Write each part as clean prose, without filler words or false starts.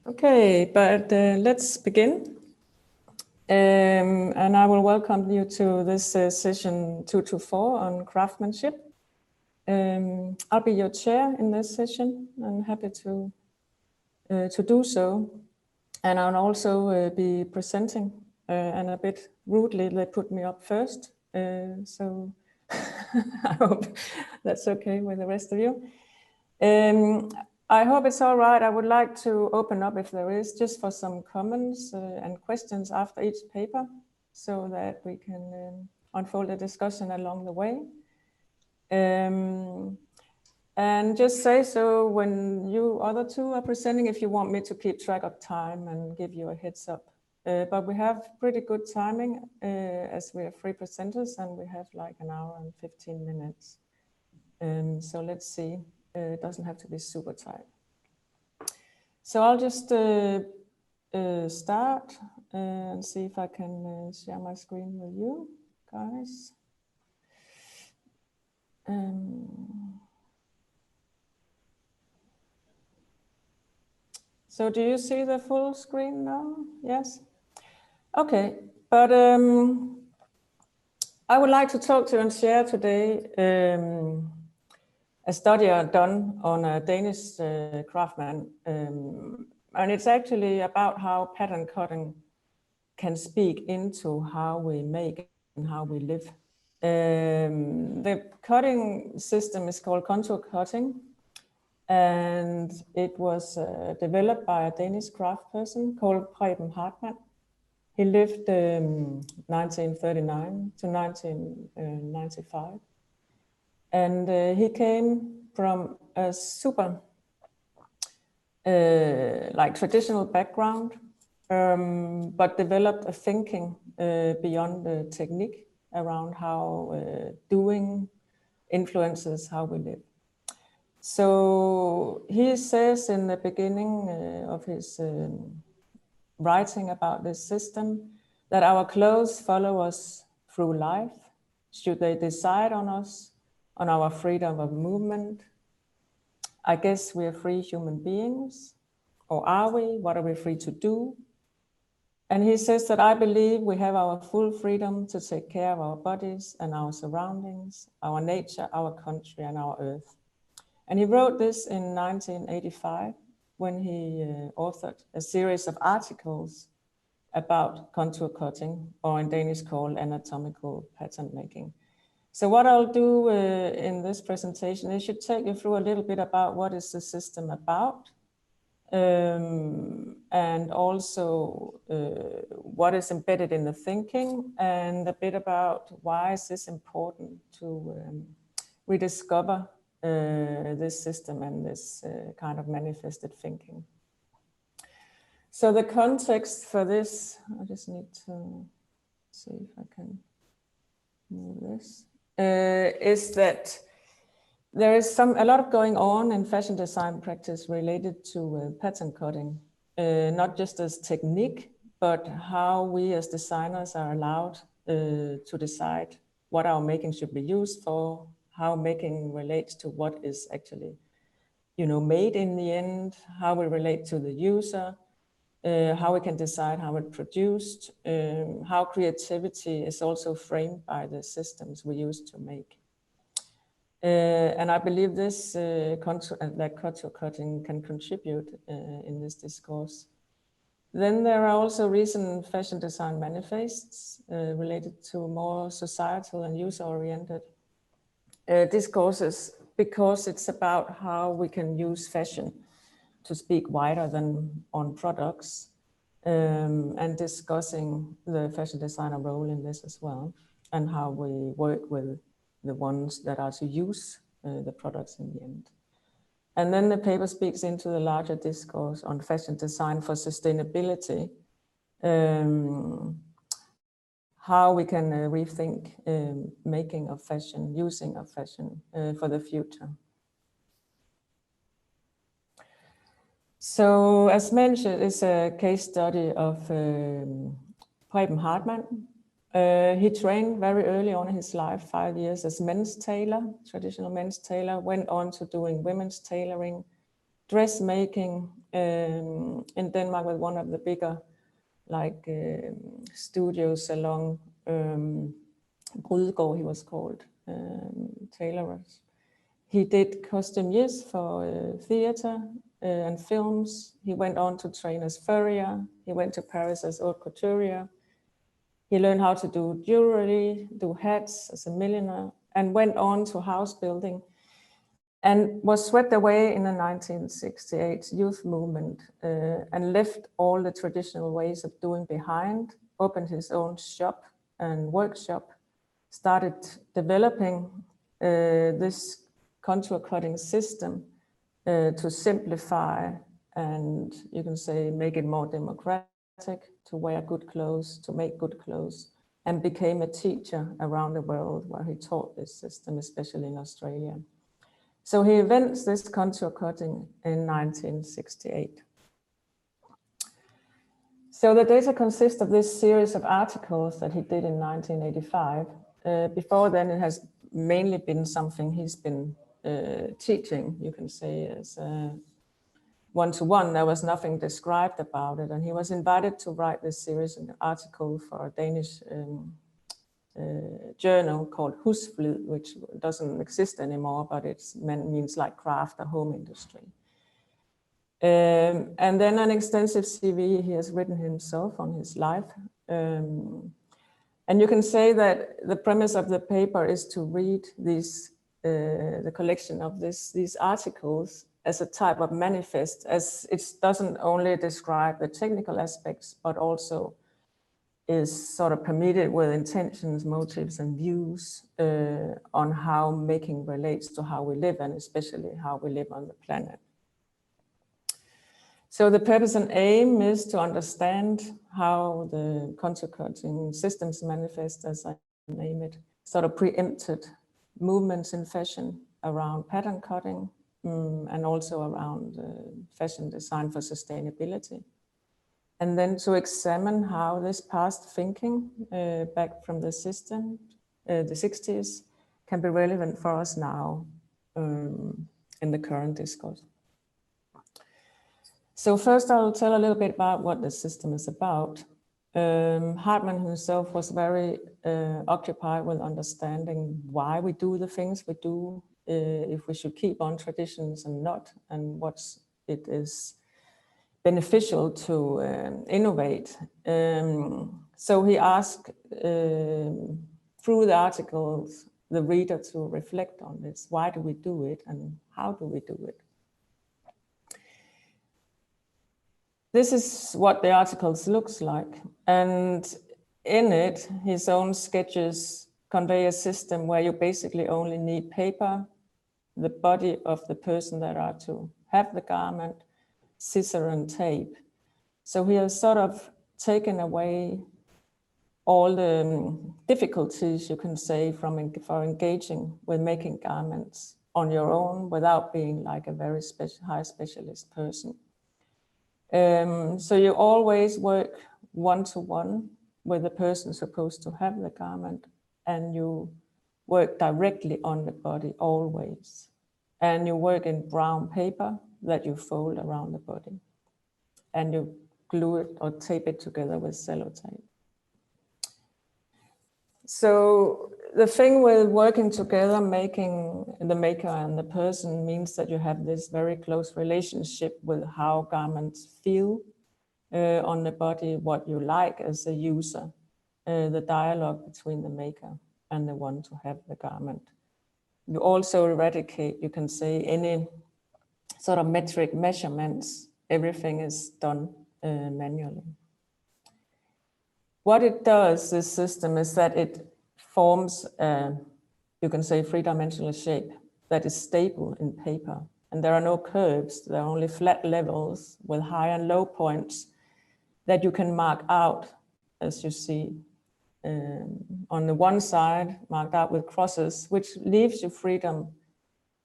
Okay, but let's begin. And I will welcome you to this session 224 on craftsmanship. I'll be your chair in this session and happy to do so. And I'll also be presenting, and a bit rudely they put me up first. So I hope that's okay with the rest of you. I hope it's all right. I would like to open up, if there is, just for some comments and questions after each paper, so that we can unfold a discussion along the way. And just say so when you other two are presenting, if you want me to keep track of time and give you a heads up. But we have pretty good timing as we are three presenters and we have like an hour and 15 minutes. So let's see. It doesn't have to be super tight. So I'll just start and see if I can share my screen with you guys. So do you see the full screen now? Yes? Okay, but I would like to talk to you and share today a study I've done on a Danish craftsman, and it's actually about how pattern cutting can speak into how we make and how we live. The cutting system is called contour cutting, and it was developed by a Danish craftsperson called Preben Hartmann. He lived 1939 to 1995. And he came from a super like traditional background, but developed a thinking beyond the technique around how doing influences how we live. So he says in the beginning of his writing about this system that our clothes follow us through life. Should they decide on us, on our freedom of movement? I guess we are free human beings, or are we? What are we free to do? And he says that I believe we have our full freedom to take care of our bodies and our surroundings, our nature, our country, and our earth. And he wrote this in 1985 when he authored a series of articles about contour cutting, or in Danish called anatomical pattern making. So what I'll do in this presentation is should take you through a little bit about what is the system about, and also what is embedded in the thinking, and a bit about why is this important to rediscover this system and this kind of manifested thinking. So the context for this, I just need to see if I can move this, is that there is a lot of going on in fashion design practice related to pattern cutting, not just as technique, but how we as designers are allowed to decide what our making should be used for, how making relates to what is actually, made in the end, how we relate to the user, how we can decide how it's produced, how creativity is also framed by the systems we use to make. And I believe this contour cutting can contribute in this discourse. Then there are also recent fashion design manifests related to more societal and user-oriented discourses, because it's about how we can use fashion to speak wider than on products, and discussing the fashion designer role in this as well, and how we work with the ones that are to use the products in the end. And then the paper speaks into the larger discourse on fashion design for sustainability, how we can rethink making of fashion, using of fashion for the future. So as mentioned, it's a case study of Preben Hartmann. He trained very early on in his life, 5 years as men's tailor, traditional men's tailor, went on to doing women's tailoring, dressmaking in Denmark with one of the bigger studio salon, Brydgaard he was called, tailorers. He did costumiers for theater and films. He went on to train as furrier. He went to Paris as haute couturier. He learned how to do jewelry, do hats as a milliner, and went on to house building and was swept away in the 1968 youth movement and left all the traditional ways of doing behind, opened his own shop and workshop, started developing this contour cutting system to simplify and, you can say, make it more democratic, to wear good clothes, to make good clothes, and became a teacher around the world where he taught this system, especially in Australia. So he invents this contour cutting in 1968. So the data consists of this series of articles that he did in 1985. Before then, it has mainly been something he's been teaching, you can say, as one-to-one. There was nothing described about it. And he was invited to write this series of articles for a Danish journal called Husflid, which doesn't exist anymore, but it means like craft or home industry. And then an extensive CV he has written himself on his life. And you can say that the premise of the paper is to read these, the collection of these articles as a type of manifest, as it doesn't only describe the technical aspects, but also is sort of permitted with intentions, motives, and views on how making relates to how we live, and especially how we live on the planet. So the purpose and aim is to understand how the contour cutting systems manifest, as I name it, sort of preempted movements in fashion around pattern cutting and also around fashion design for sustainability. And then to examine how this past thinking back from the system, the 60s, can be relevant for us now in the current discourse. So first I'll tell a little bit about what the system is about. Hartmann himself was very occupied with understanding why we do the things we do, if we should keep on traditions and not, and what it is beneficial to innovate. So he asked through the articles the reader to reflect on this. Why do we do it and how do we do it? This is what the articles looks like, and in it, his own sketches convey a system where you basically only need paper, the body of the person that are to have the garment, scissor and tape. So he has sort of taken away all the difficulties, you can say, for engaging with making garments on your own without being like a very high specialist person. So you always work one-to-one with the person supposed to have the garment, and you work directly on the body always. And you work in brown paper that you fold around the body, and you glue it or tape it together with sellotape. So the thing with working together, making the maker and the person, means that you have this very close relationship with how garments feel on the body, what you like as a user, the dialogue between the maker and the one to have the garment. You also eradicate, you can say, any sort of metric measurements. Everything is done manually. What it does, this system, is that it forms, you can say, three-dimensional shape that is stable in paper. And there are no curves, there are only flat levels with high and low points that you can mark out, as you see on the one side, marked out with crosses, which leaves you freedom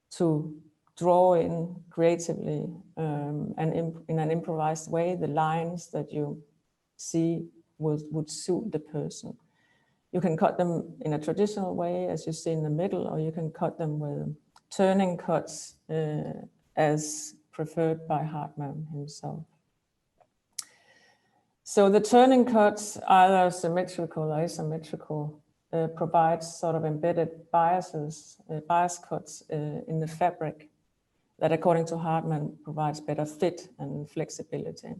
to draw in creatively and in an improvised way the lines that you see would suit the person. You can cut them in a traditional way, as you see in the middle, or you can cut them with turning cuts, as preferred by Hartmann himself. So the turning cuts, either symmetrical or asymmetrical, provides sort of embedded biases, bias cuts in the fabric that, according to Hartmann, provides better fit and flexibility.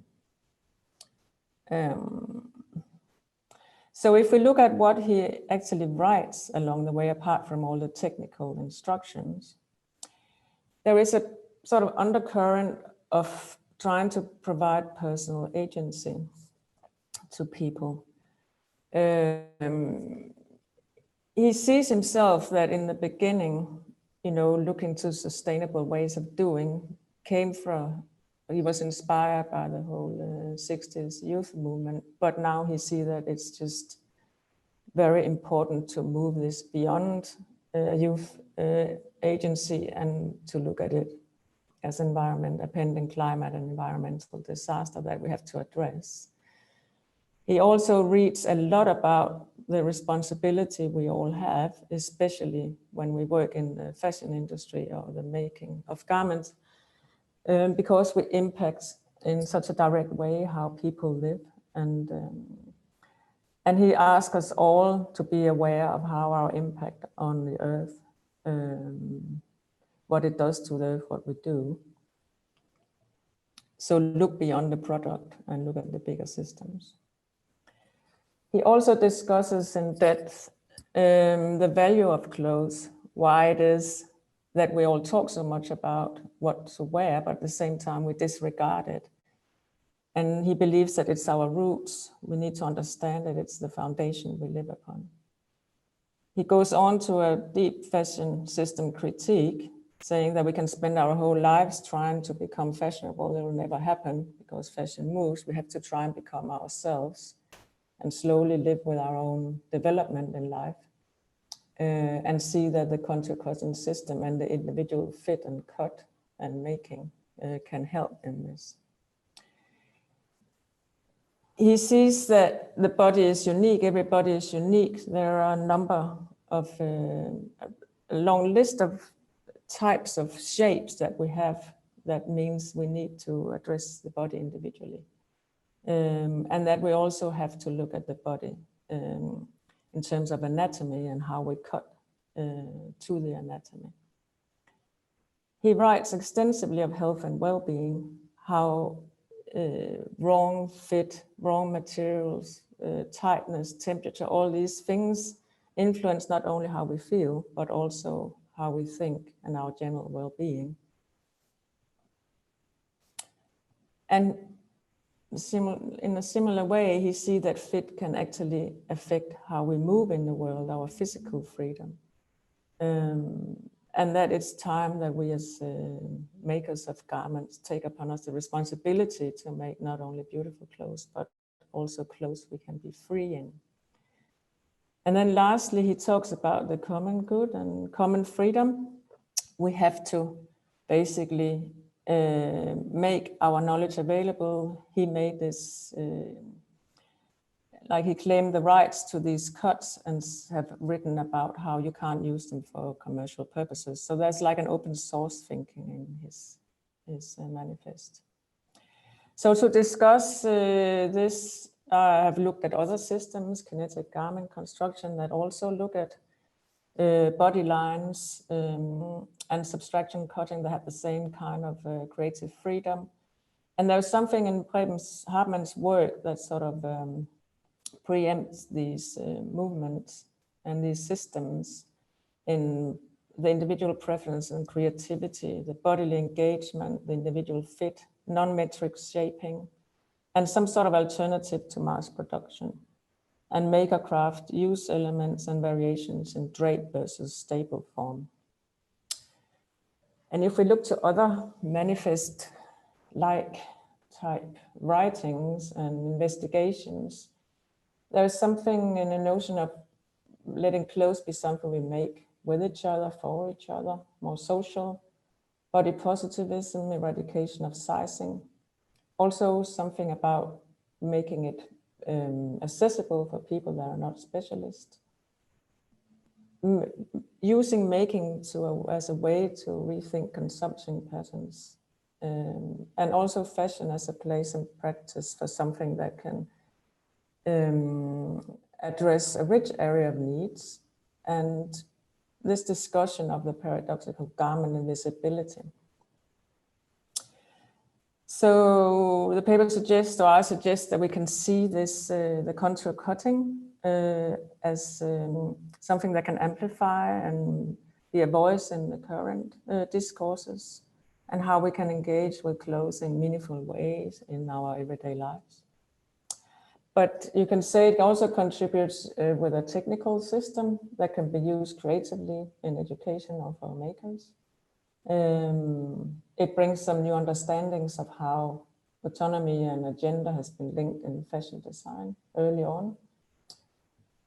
So if we look at what he actually writes along the way, apart from all the technical instructions, there is a sort of undercurrent of trying to provide personal agency to people. He sees himself that in the beginning, looking to sustainable ways of doing, he was inspired by the whole 60s youth movement, but now he sees that it's just very important to move this beyond youth agency and to look at it as a pending climate and environmental disaster that we have to address. He also reads a lot about the responsibility we all have, especially when we work in the fashion industry or the making of garments, because we impact in such a direct way how people live. And he asks us all to be aware of how our impact on the earth, what it does to the earth, what we do. So look beyond the product and look at the bigger systems. He also discusses in depth the value of clothes, why it is that we all talk so much about what to wear, but at the same time we disregard it. And he believes that it's our roots. We need to understand that it's the foundation we live upon. He goes on to a deep fashion system critique, saying that we can spend our whole lives trying to become fashionable. It will never happen because fashion moves. We have to try and become ourselves and slowly live with our own development in life and see that the country-cousin system and the individual fit and cut and making can help in this. He sees that the body is unique, everybody is unique. There are a number of, a long list of types of shapes that we have. That means we need to address the body individually. And that we also have to look at the body in terms of anatomy and how we cut to the anatomy. He writes extensively of health and well-being, how wrong fit, wrong materials, tightness, temperature, all these things influence not only how we feel, but also how we think and our general well-being. And in a similar way, he sees that fit can actually affect how we move in the world, our physical freedom. And that it's time that we as makers of garments take upon us the responsibility to make not only beautiful clothes, but also clothes we can be free in. And then lastly, he talks about the common good and common freedom. We have to basically make our knowledge available. He made this, like he claimed the rights to these cuts and have written about how you can't use them for commercial purposes. So there's like an open source thinking in his manifest. So to discuss this, I have looked at other systems, kinetic garment construction, that also look at body lines and subtraction cutting that have the same kind of creative freedom. And there's something in Hartmann's work that sort of preempts these movements and these systems in the individual preference and creativity, the bodily engagement, the individual fit, non-metric shaping, and some sort of alternative to mass production. And maker craft use elements and variations in drape versus staple form. And if we look to other manifest-like type writings and investigations, there is something in the notion of letting clothes be something we make with each other, for each other, more social, body positivism, eradication of sizing. Also something about making it accessible for people that are not specialists. Using making as a way to rethink consumption patterns and also fashion as a place and practice for something that can address a rich area of needs, and this discussion of the paradoxical garment invisibility. So the paper suggests, or I suggest, that we can see this, the contour cutting as something that can amplify and be a voice in the current discourses, and how we can engage with clothes in meaningful ways in our everyday lives. But you can say it also contributes with a technical system that can be used creatively in education or for makers. It brings some new understandings of how autonomy and agenda has been linked in fashion design early on.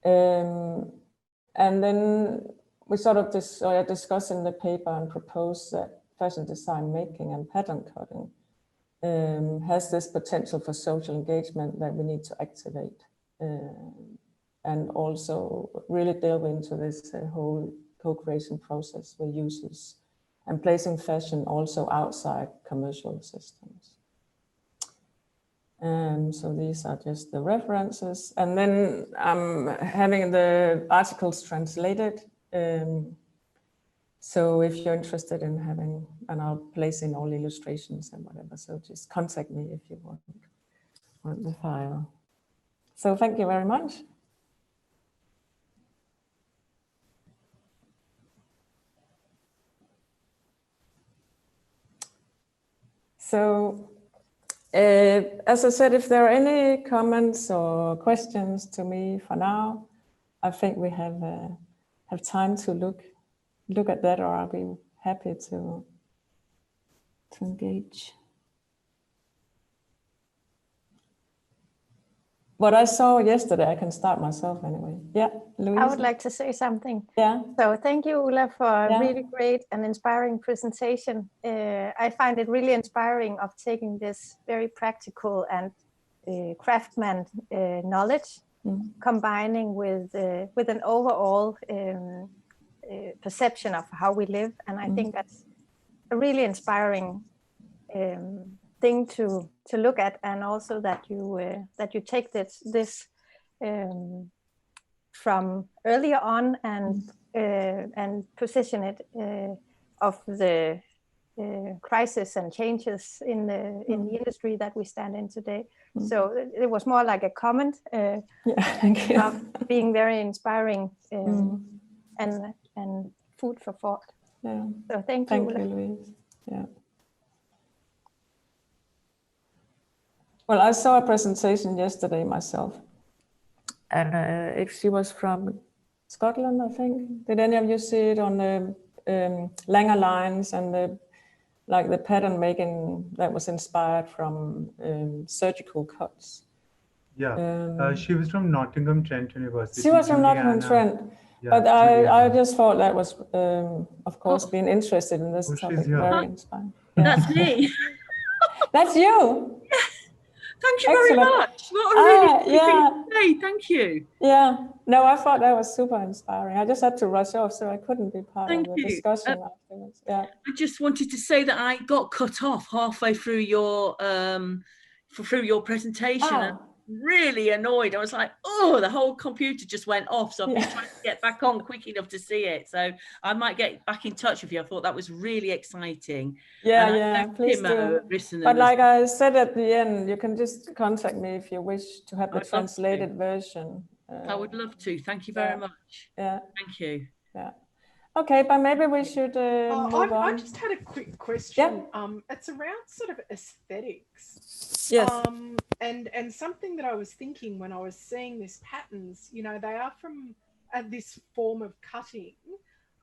And then we sort of discuss in the paper and propose that fashion design making and pattern cutting has this potential for social engagement that we need to activate, and also really delve into this whole co-creation process with users, and placing fashion also outside commercial systems. So these are just the references. And then I'm having the articles translated. So if you're interested in having, and I'll place in all illustrations and whatever, so just contact me if you want the file. So thank you very much. So as I said, if there are any comments or questions to me for now, I think we have time to look at that, or I'll be happy to engage. What I saw yesterday, I can start myself anyway. Yeah, Louise. I would like to say something. Yeah. So thank you, Ulla, for a really great and inspiring presentation. I find it really inspiring of taking this very practical and craftsman knowledge, combining with an overall perception of how we live. And I think that's a really inspiring thing to look at, and also that you take this from earlier on and position it of the crisis and changes in the industry that we stand in today. So it was more like a comment of being very inspiring and food for thought. Yeah. So thank you, Louise. Yeah. Well, I saw a presentation yesterday myself, and if she was from Scotland, I think. Did any of you see it on the Langer lines and the pattern making that was inspired from surgical cuts? Yeah, she was from Nottingham Trent University. She was from Nottingham Trent. Yeah, but I just thought that was, of course, being interested in this topic, very inspiring. Yeah. That's me. That's you. Thank you very much. What a really thing to say. Thank you. Yeah. No, I thought that was super inspiring. I just had to rush off, so I couldn't be part of the discussion afterwards. Yeah. I just wanted to say that I got cut off halfway through your presentation. Oh. Really annoyed. I was like, oh, the whole computer just went off. So I've been trying to get back on quick enough to see it. So I might get back in touch with you. I thought that was really exciting. Yeah, please do. But like I said at the end, you can just contact me if you wish to have the translated version. I would love to. Thank you very much. Yeah. Thank you. Yeah. Okay, but maybe we should move on. I just had a quick question. Yeah. It's around sort of aesthetics. Yes. And something that I was thinking when I was seeing these patterns, you know, they are from this form of cutting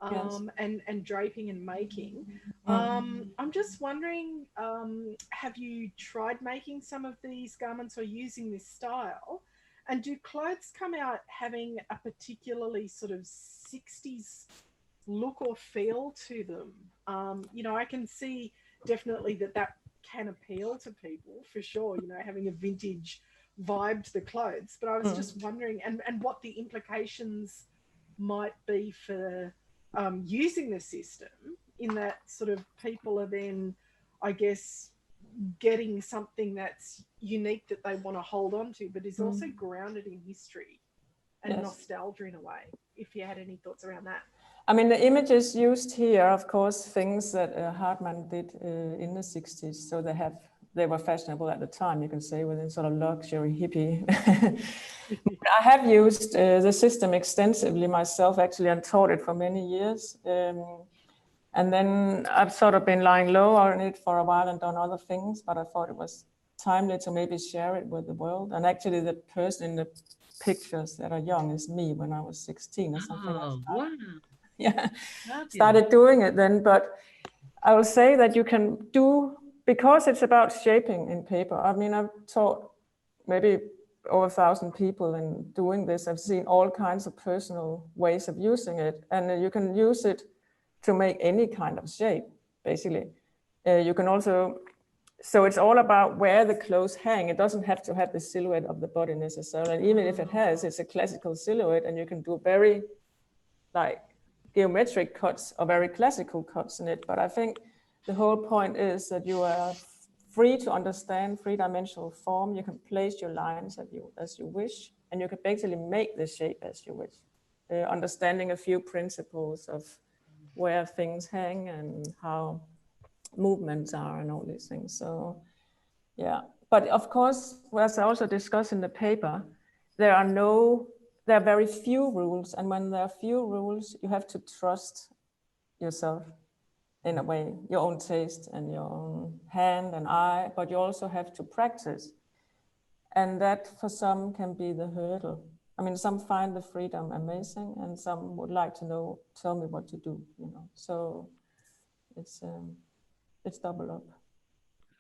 and draping and making. I'm just wondering, have you tried making some of these garments or using this style? And do clothes come out having a particularly sort of 60s look or feel to them? You know, I can see definitely that can appeal to people for sure, you know, having a vintage vibe to the clothes. But I was just wondering, and what the implications might be for using the system, in that sort of people are then, I guess, getting something that's unique that they want to hold on to, but is also grounded in history and nostalgia in a way. If you had any thoughts around that. I mean, the images used here, of course, things that Hartmann did in the 60s. So they were fashionable at the time, you can say, within sort of luxury hippie. I have used the system extensively myself, actually, and taught it for many years. And then I've sort of been lying low on it for a while and done other things, but I thought it was timely to maybe share it with the world. And actually, the person in the pictures that are young is me when I was 16 or something. Oh, wow. Yeah, started doing it then. But I will say that you can do, because it's about shaping in paper. I mean, I've taught maybe over 1,000 people in doing this. I've seen all kinds of personal ways of using it, and you can use it to make any kind of shape, basically. You can also, so it's all about where the clothes hang. It doesn't have to have the silhouette of the body necessarily. And even if it has, it's a classical silhouette, and you can do very like geometric cuts or very classical cuts in it. But I think the whole point is that you are free to understand three-dimensional form. You can place your lines as you wish, and you can basically make the shape as you wish. Understanding a few principles of where things hang and how movements are and all these things. So yeah, but of course, as I also discuss in the paper, there are very few rules, and when there are few rules, you have to trust yourself in a way, your own taste and your own hand and eye, but you also have to practice. And that for some can be the hurdle. I mean, some find the freedom amazing, and some would like to tell me what to do, So it's double up.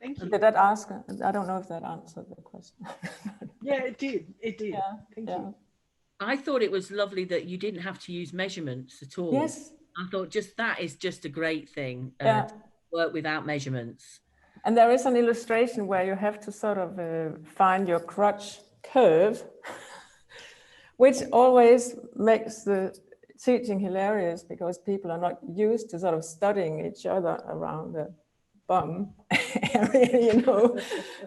Thank you. Did that ask? I don't know if that answered the question. Yeah, it did. It did. Yeah, Thank you. I thought it was lovely that you didn't have to use measurements at all. Yes. I thought that is just a great thing. Yeah. To work without measurements. And there is an illustration where you have to sort of find your crotch curve, which always makes the teaching hilarious, because people are not used to sort of studying each other around the bum area,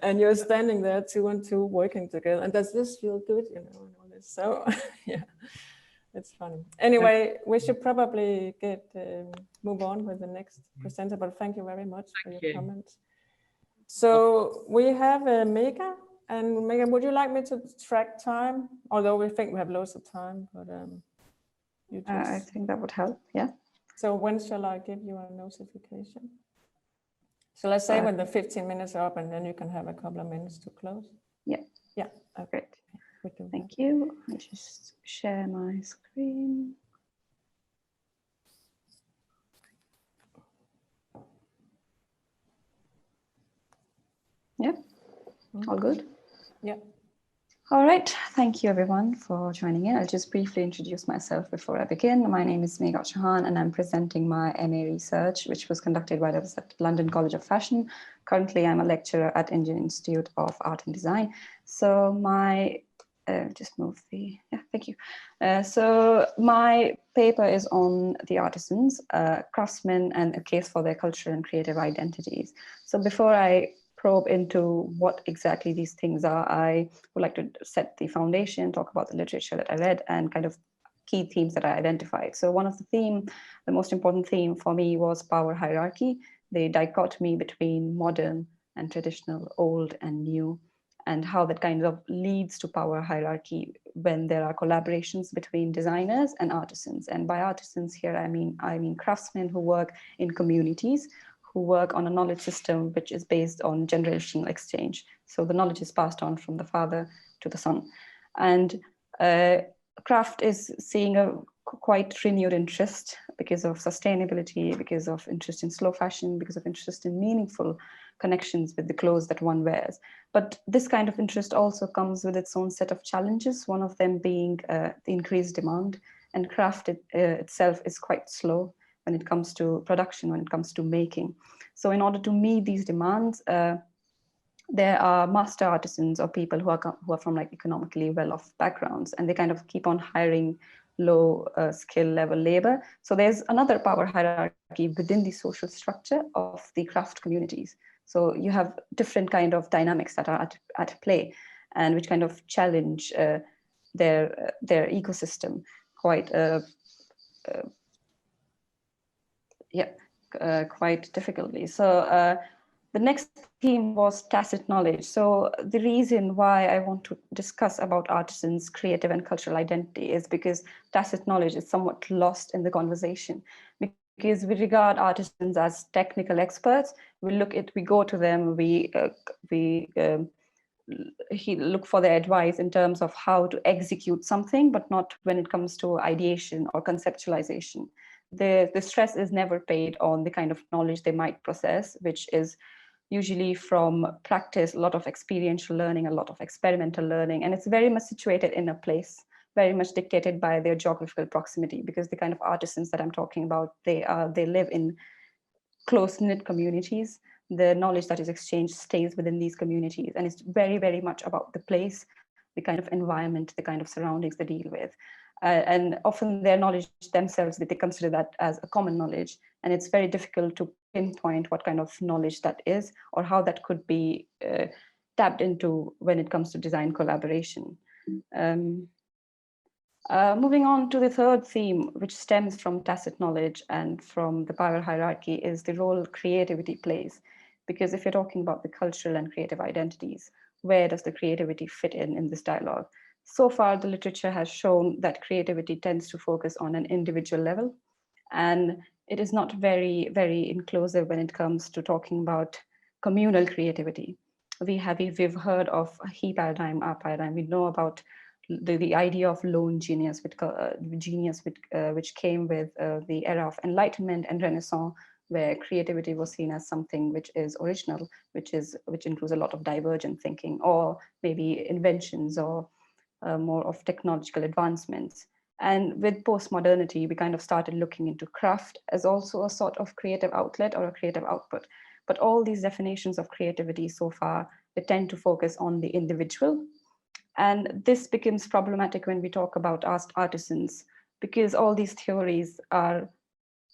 and you're standing there 2 and 2 working together. And does this feel good? And all this. So yeah, it's funny. Anyway, we should probably move on with the next presenter, but thank you very much for your comments. So we have Mega, and Mega, would you like me to track time? Although we think we have loads of time, but I think that would help, yeah. So when shall I give you a notification? So let's say when the 15 minutes are up, and then you can have a couple of minutes to close. Yeah. Yeah. Okay. Great. Thank you. I'll just share my screen. Yeah. All good? Yeah. All right, thank you everyone for joining in. I'll just briefly introduce myself before I begin. My name is Megha Chauhan, and I'm presenting my MA research, which was conducted while I was at London College of Fashion. Currently, I'm a lecturer at Indian Institute of Art and Design. So my, thank you. So my paper is on the artisans, craftsmen, and a case for their cultural and creative identities. So before I probe into what exactly these things are, I would like to set the foundation, talk about the literature that I read, and kind of key themes that I identified. So one of the most important theme for me was power hierarchy, the dichotomy between modern and traditional, old and new, and how that kind of leads to power hierarchy when there are collaborations between designers and artisans. And by artisans here, I mean craftsmen who work in communities, who work on a knowledge system which is based on generational exchange. So the knowledge is passed on from the father to the son. And craft is seeing a quite renewed interest because of sustainability, because of interest in slow fashion, because of interest in meaningful connections with the clothes that one wears. But this kind of interest also comes with its own set of challenges, one of them being the increased demand. And craft itself is quite slow when it comes to production, when it comes to making. So in order to meet these demands, there are master artisans or people who are from like economically well-off backgrounds, and they kind of keep on hiring low skill level labor. So there's another power hierarchy within the social structure of the craft communities. So you have different kind of dynamics that are at play, and which kind of challenge their ecosystem quite quite difficultly. So the next theme was tacit knowledge. So the reason why I want to discuss about artisans' creative and cultural identity is because tacit knowledge is somewhat lost in the conversation. Because we regard artisans as technical experts, we go to them, we look for their advice in terms of how to execute something, but not when it comes to ideation or conceptualization. The stress is never paid on the kind of knowledge they might possess, which is usually from practice, a lot of experiential learning, a lot of experimental learning, and it's very much situated in a place, very much dictated by their geographical proximity, because the kind of artisans that I'm talking about, they live in close-knit communities. The knowledge that is exchanged stays within these communities, and it's very, very much about the place, the kind of environment, the kind of surroundings they deal with. And often their knowledge themselves, they consider that as a common knowledge, and it's very difficult to pinpoint what kind of knowledge that is or how that could be tapped into when it comes to design collaboration. Moving on to the third theme, which stems from tacit knowledge and from the power hierarchy, is the role creativity plays. Because if you're talking about the cultural and creative identities, where does the creativity fit in this dialogue? So far, the literature has shown that creativity tends to focus on an individual level, and it is not very, very inclusive when it comes to talking about communal creativity. We've heard of he paradigm, our paradigm. We know about the idea of lone genius, which came with the era of Enlightenment and Renaissance, where creativity was seen as something which is original, which includes a lot of divergent thinking, or maybe inventions, or more of technological advancements. And with postmodernity, we kind of started looking into craft as also a sort of creative outlet or a creative output. But all these definitions of creativity so far, they tend to focus on the individual. And this becomes problematic when we talk about artisans, because all these theories are,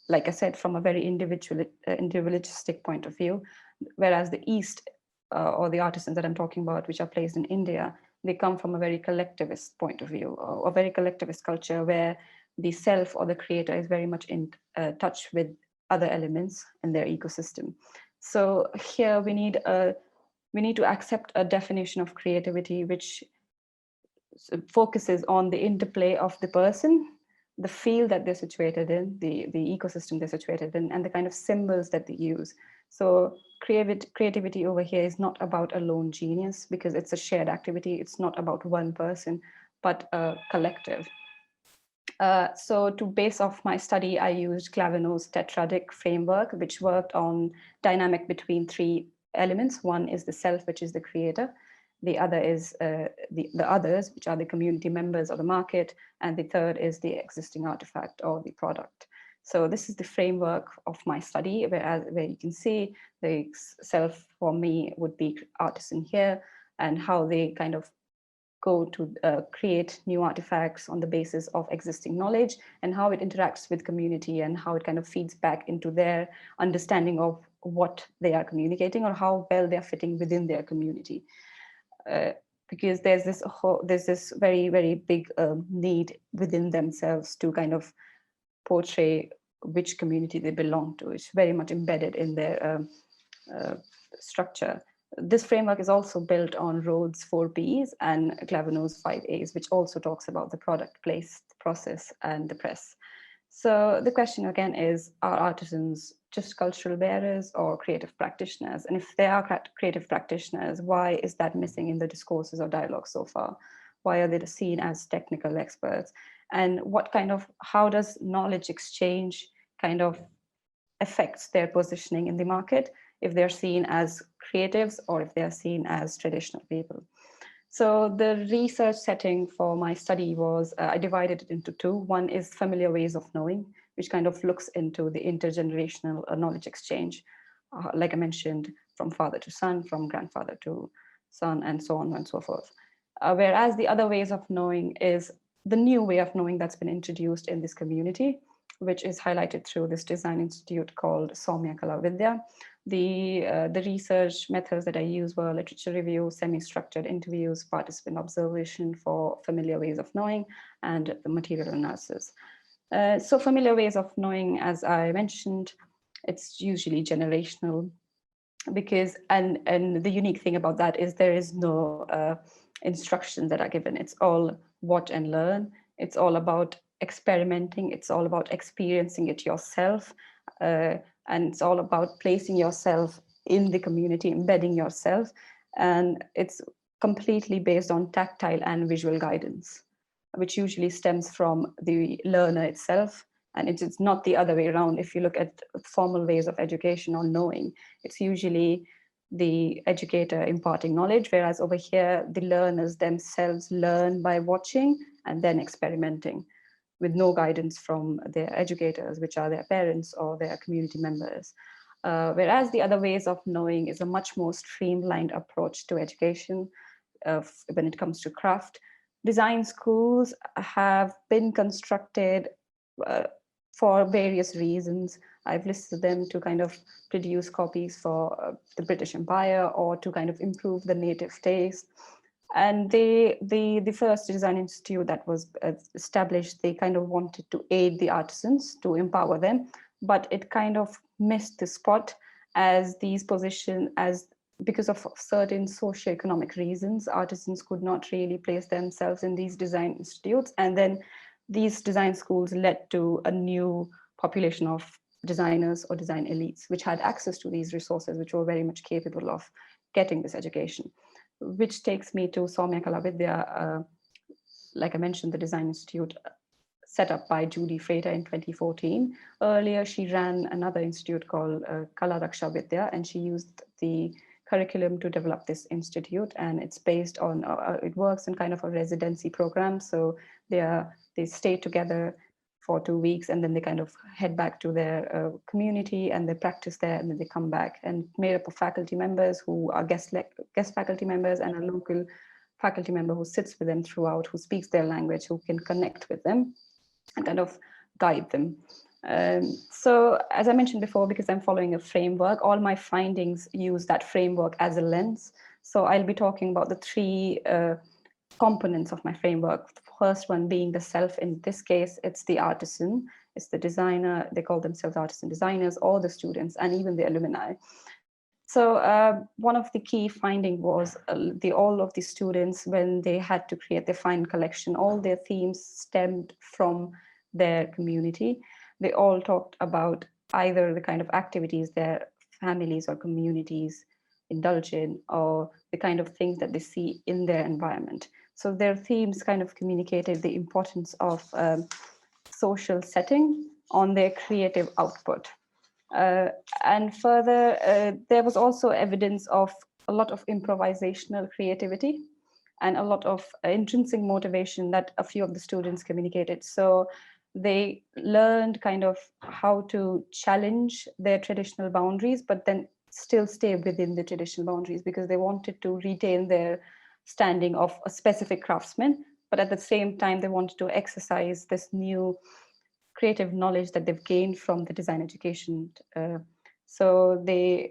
like I said, from a very individualistic point of view, whereas the East, or the artisans that I'm talking about, which are placed in India, they come from a very collectivist point of view, or a very collectivist culture where the self or the creator is very much in touch with other elements in their ecosystem. So here we need to accept a definition of creativity which focuses on the interplay of the person, the field that they're situated in, the ecosystem they're situated in, and the kind of symbols that they use. So creativity over here is not about a lone genius, because it's a shared activity. It's not about one person, but a collective. So to base off my study, I used Clavino's tetradic framework, which worked on dynamic between three elements. One is the self, which is the creator. The other is the others, which are the community members or the market. And the third is the existing artifact or the product. So this is the framework of my study, where you can see the self for me would be artisan here, and how they kind of go to create new artifacts on the basis of existing knowledge, and how it interacts with community, and how it kind of feeds back into their understanding of what they are communicating, or how well they're fitting within their community. Because there's this very, very big need within themselves to kind of portray which community they belong to. It's very much embedded in their structure. This framework is also built on Rhodes' 4 Ps and Clavino's 5 As, which also talks about the product, place, process, and the press. So the question again is, are artisans just cultural bearers or creative practitioners? And if they are creative practitioners, why is that missing in the discourses or dialogue so far? Why are they seen as technical experts? And how does knowledge exchange kind of affects their positioning in the market, if they're seen as creatives or if they're seen as traditional people? So the research setting for my study was, I divided it into two. One is familiar ways of knowing, which kind of looks into the intergenerational knowledge exchange, like I mentioned, from father to son, from grandfather to son, and so on and so forth. Whereas the other ways of knowing is the new way of knowing that's been introduced in this community, which is highlighted through this design institute called Soumya Kala Vidya. The research methods that I used were literature review, semi-structured interviews, participant observation for familiar ways of knowing, and the material analysis. So familiar ways of knowing, as I mentioned, it's usually generational, because and the unique thing about that is there is no instructions that are given. It's all watch and learn. It's all about experimenting. It's all about experiencing it yourself, and it's all about placing yourself in the community, embedding yourself, and it's completely based on tactile and visual guidance, which usually stems from the learner itself. And it's not the other way around. If you look at formal ways of education or knowing, it's usually the educator imparting knowledge, whereas over here, the learners themselves learn by watching and then experimenting with no guidance from their educators, which are their parents or their community members. Whereas the other ways of knowing is a much more streamlined approach to education when it comes to craft. Design schools have been constructed for various reasons. I've listed them to kind of produce copies for the British Empire or to kind of improve the native taste. And the first design institute that was established, they kind of wanted to aid the artisans, to empower them, but it kind of missed the spot as these positions, as because of certain socioeconomic reasons, artisans could not really place themselves in these design institutes. And then these design schools led to a new population of designers or design elites, which had access to these resources, which were very much capable of getting this education. Which takes me to Soumya Kala Vidya, like I mentioned, the Design Institute set up by Judy Frater in 2014. Earlier, she ran another institute called Kala Raksha Vidya, and she used the curriculum to develop this institute. And it's based on, it works in kind of a residency program. So they stay together for 2 weeks, and then they kind of head back to their community and they practice there, and then they come back, and made up of faculty members who are guest faculty members and a local faculty member who sits with them throughout, who speaks their language, who can connect with them and kind of guide them. So as I mentioned before, because I'm following a framework, all my findings use that framework as a lens. So I'll be talking about the three components of my framework. The first one being the self. In this case, it's the artisan, it's the designer. They call themselves artisan designers, or the students, and even the alumni. So one of the key finding was all of the students, when they had to create their final collection, all their themes stemmed from their community. They all talked about either the kind of activities their families or communities indulge in, or the kind of things that they see in their environment. So their themes kind of communicated the importance of social setting on their creative output. And further, there was also evidence of a lot of improvisational creativity and a lot of intrinsic motivation that a few of the students communicated. So they learned kind of how to challenge their traditional boundaries, but then still stay within the traditional boundaries, because they wanted to retain their standing of a specific craftsman, but at the same time, they wanted to exercise this new creative knowledge that they've gained from the design education. So they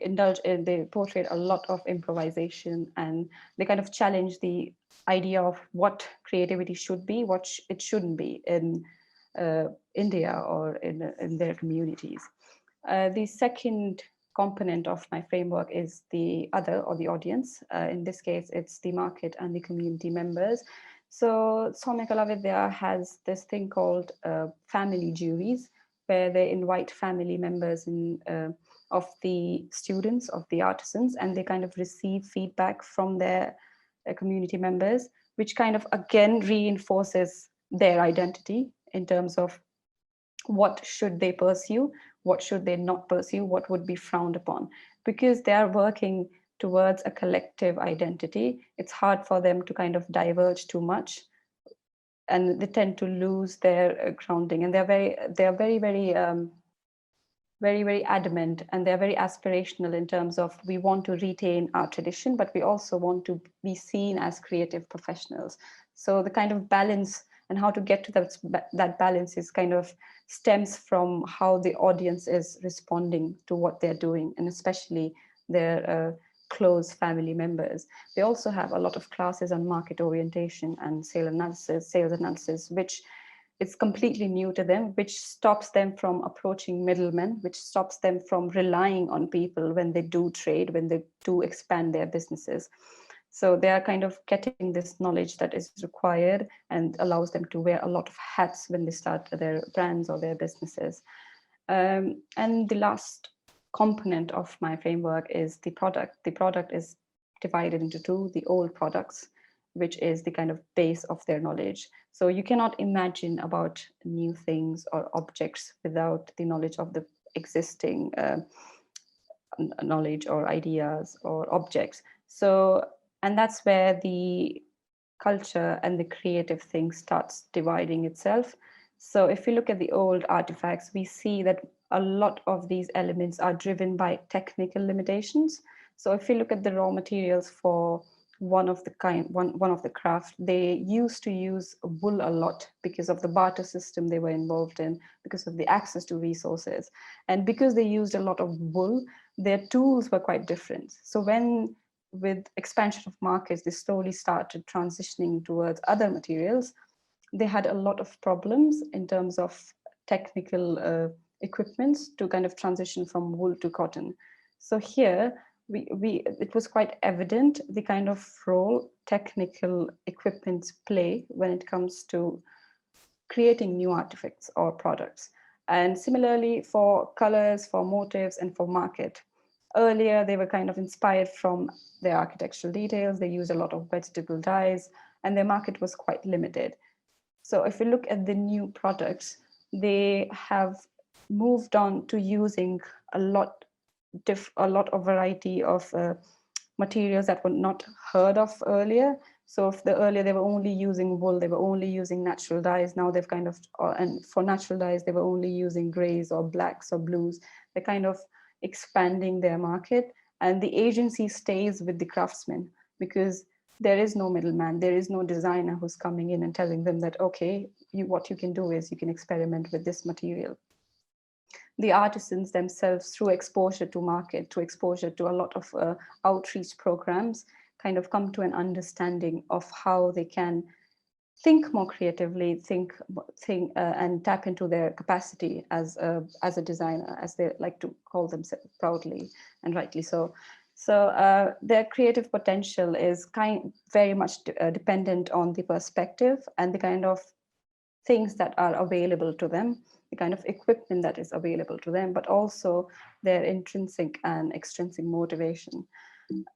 portrayed a lot of improvisation, and they kind of challenge the idea of what creativity should be, what it shouldn't be in India or in their communities. The second component of my framework is the other, or the audience. In this case, it's the market and the community members. So Soumya Kala Vidya has this thing called family juries, where they invite family members of the students, of the artisans, and they kind of receive feedback from their community members, which kind of again reinforces their identity in terms of what should they pursue, what should they not pursue, what would be frowned upon. Because they are working towards a collective identity, it's hard for them to kind of diverge too much, and they tend to lose their grounding. And they're very adamant, and they're very aspirational in terms of, we want to retain our tradition, but we also want to be seen as creative professionals. So the kind of balance And how to get to that balance is kind of stems from how the audience is responding to what they're doing, and especially their close family members. They also have a lot of classes on market orientation and sales analysis, which is completely new to them, which stops them from approaching middlemen, which stops them from relying on people when they do trade, when they do expand their businesses. So they are kind of getting this knowledge that is required and allows them to wear a lot of hats when they start their brands or their businesses. And the last component of my framework is the product. The product is divided into two: the old products, which is the kind of base of their knowledge. So you cannot imagine about new things or objects without the knowledge of the existing knowledge or ideas or objects. So, and that's where the culture and the creative thing starts dividing itself. So if you look at the old artifacts, we see that a lot of these elements are driven by technical limitations. So if you look at the raw materials for one of the craft, they used to use wool a lot because of the barter system they were involved in, because of the access to resources. And because they used a lot of wool, their tools were quite different. So when, with expansion of markets, they slowly started transitioning towards other materials, they had a lot of problems in terms of technical equipments to kind of transition from wool to cotton. So here, it was quite evident the kind of role technical equipments play when it comes to creating new artifacts or products. And similarly for colors, for motifs, and for market. Earlier, they were kind of inspired from their architectural details. They used a lot of vegetable dyes, and their market was quite limited. So if you look at the new products, they have moved on to using a lot of variety of materials that were not heard of earlier. So if earlier they were only using wool, they were only using natural dyes. Now they've kind of, and for natural dyes, they were only using grays or blacks or blues. They're kind of expanding their market, and the agency stays with the craftsman because there is no middleman. There is no designer who's coming in and telling them that, okay, what you can do is you can experiment with this material. The artisans themselves, through exposure to market, to exposure to a lot of outreach programs, kind of come to an understanding of how they can think more creatively, think and tap into their capacity as a designer, as they like to call themselves proudly and rightly so. So their creative potential is very much dependent on the perspective and the kind of things that are available to them, the kind of equipment that is available to them, but also their intrinsic and extrinsic motivation.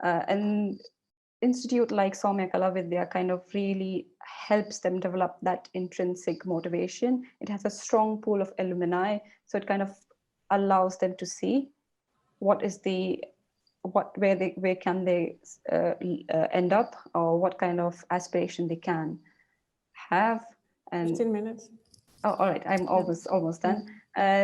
And institute like Soumya Kalavidya kind of really helps them develop that intrinsic motivation. It has a strong pool of alumni, so it kind of allows them to see where can they end up, or what kind of aspiration they can have. And 15 minutes. Oh, all right, I'm almost done.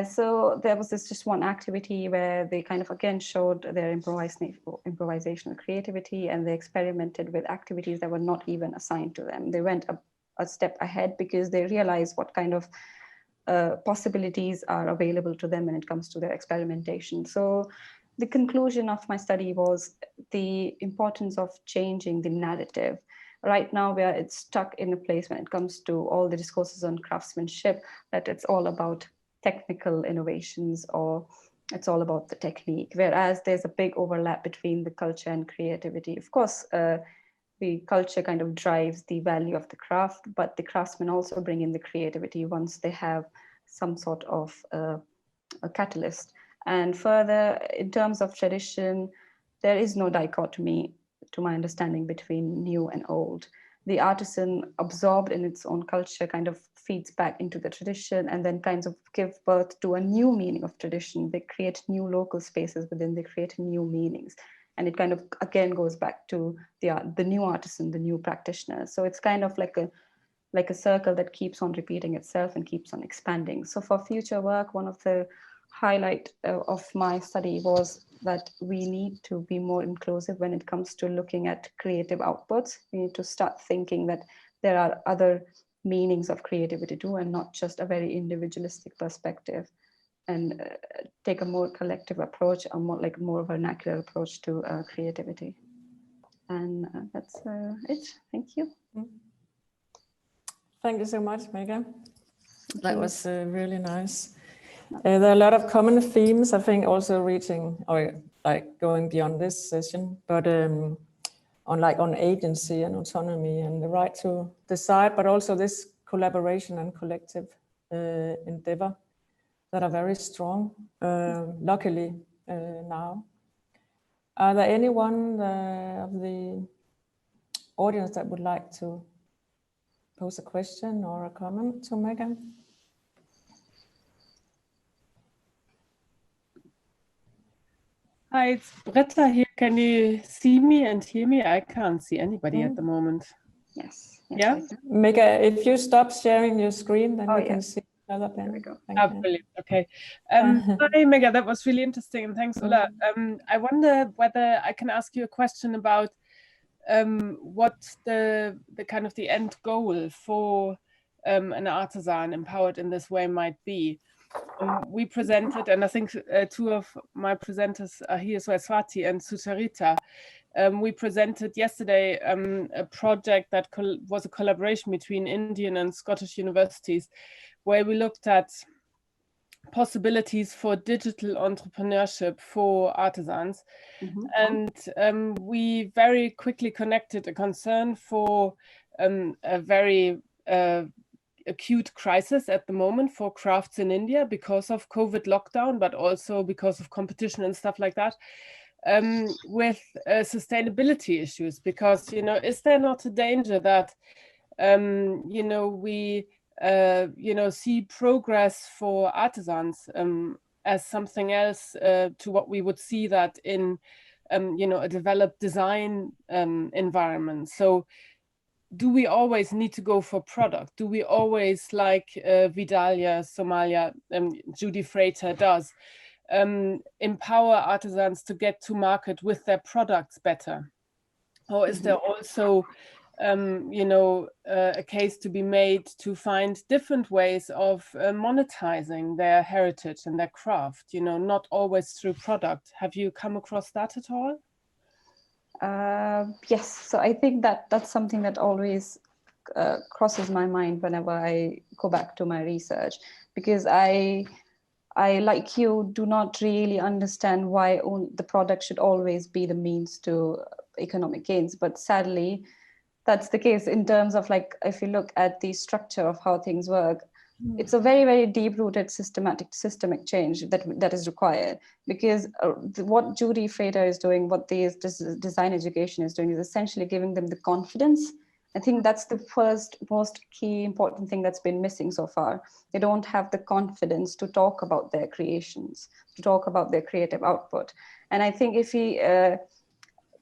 So there was just one activity where they kind of again showed their improvisational creativity, and they experimented with activities that were not even assigned to them. They went a step ahead because they realized what kind of possibilities are available to them when it comes to their experimentation. So the conclusion of my study was the importance of changing the narrative. Right now, it's stuck in a place when it comes to all the discourses on craftsmanship, that it's all about technical innovations or it's all about the technique, whereas there's a big overlap between the culture and creativity. Of course, the culture kind of drives the value of the craft, but the craftsmen also bring in the creativity once they have some sort of a catalyst. And further, in terms of tradition, there is no dichotomy, to my understanding, between new and old. The artisan, absorbed in its own culture, kind of feeds back into the tradition and then kind of give birth to a new meaning of tradition. They create new local spaces within, they create new meanings. And it kind of, again, goes back to the new artisan, the new practitioner. So it's kind of like a circle that keeps on repeating itself and keeps on expanding. So for future work, one of the highlight of my study was that we need to be more inclusive when it comes to looking at creative outputs. We need to start thinking that there are other meanings of creativity too, and not just a very individualistic perspective, and take a more collective approach, a more vernacular approach to creativity. And that's it. Thank you. Thank you so much, Mega. That was really nice. There are a lot of common themes, I think, also reaching or like going beyond this session, but on agency and autonomy and the right to decide, but also this collaboration and collective endeavor that are very strong, luckily now. Are there anyone of the audience that would like to pose a question or a comment to Megan? Hi, it's Britta here. Can you see me and hear me? I can't see anybody at the moment. Yes. Yeah? Mega, if you stop sharing your screen, then we can see each other. There we go. Brilliant. Okay. Hi, Mega. That was really interesting. And thanks, Ulla. I wonder whether I can ask you a question about what the kind of the end goal for an artisan empowered in this way might be. We presented, and I think two of my presenters are here, so Swati and Sucharita. We presented yesterday a project that was a collaboration between Indian and Scottish universities, where we looked at possibilities for digital entrepreneurship for artisans. And we very quickly connected a concern for a very acute crisis at the moment for crafts in India because of COVID lockdown, but also because of competition and stuff like that, with sustainability issues. Because, you know, is there not a danger that, you know, we, you know, see progress for artisans as something else to what we would see that in, you know, a developed design environment? So do we always need to go for product? Do we always, like Vidalia, Somalia, Judy Freighter does, empower artisans to get to market with their products better? Or is there also, you know, a case to be made to find different ways of monetizing their heritage and their craft, you know, not always through product? Have you come across that at all? Yes, so I think that that's something that always crosses my mind whenever I go back to my research, because I like you do not really understand why the product should always be the means to economic gains. But sadly, that's the case in terms of, like, if you look at the structure of how things work, it's a very, very deep-rooted systemic change that is required, because what Judy Freighter is doing, what this design education is doing, is essentially giving them the confidence. I think that's the first most key important thing that's been missing so far. They don't have the confidence to talk about their creations, to talk about their creative output. And I think if we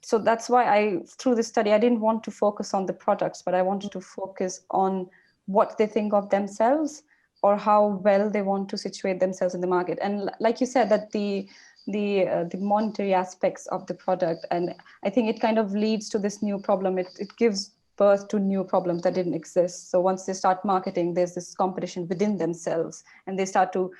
so that's why through this study, I didn't want to focus on the products, but I wanted to focus on what they think of themselves, or how well they want to situate themselves in the market. And like you said, that the monetary aspects of the product, and I think it kind of leads to this new problem. It gives birth to new problems that didn't exist. So once they start marketing, there's this competition within themselves, and they start to,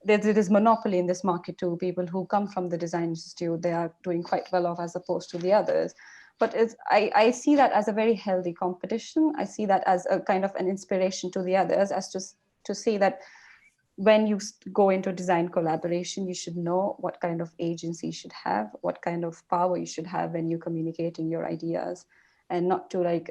there's this monopoly in this market too. People who come from the design institute, they are doing quite well off as opposed to the others. But I see that as a very healthy competition. I see that as a kind of an inspiration to the others, as to see that when you go into design collaboration, you should know what kind of agency you should have, what kind of power you should have when you're communicating your ideas, and not to like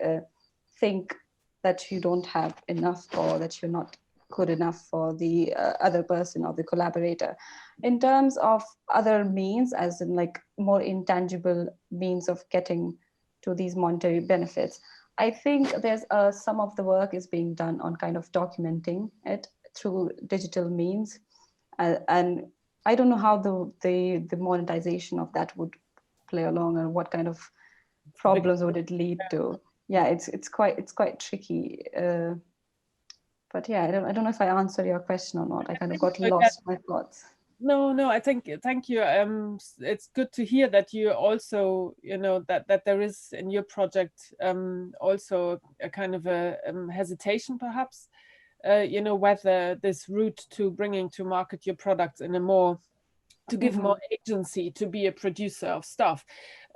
think that you don't have enough, or that you're not good enough for the other person or the collaborator. In terms of other means, as in like more intangible means of getting to these monetary benefits, I think there's some of the work is being done on kind of documenting it through digital means, and I don't know how the monetization of that would play along, and what kind of problems would it lead to. Yeah, it's quite tricky. But yeah, I don't know if I answered your question or not. I kind of got lost in my thoughts. No, I think, thank you. It's good to hear that you also, that there is in your project also a kind of a hesitation, perhaps, whether this route to bringing to market your products in a more, to give more agency to be a producer of stuff,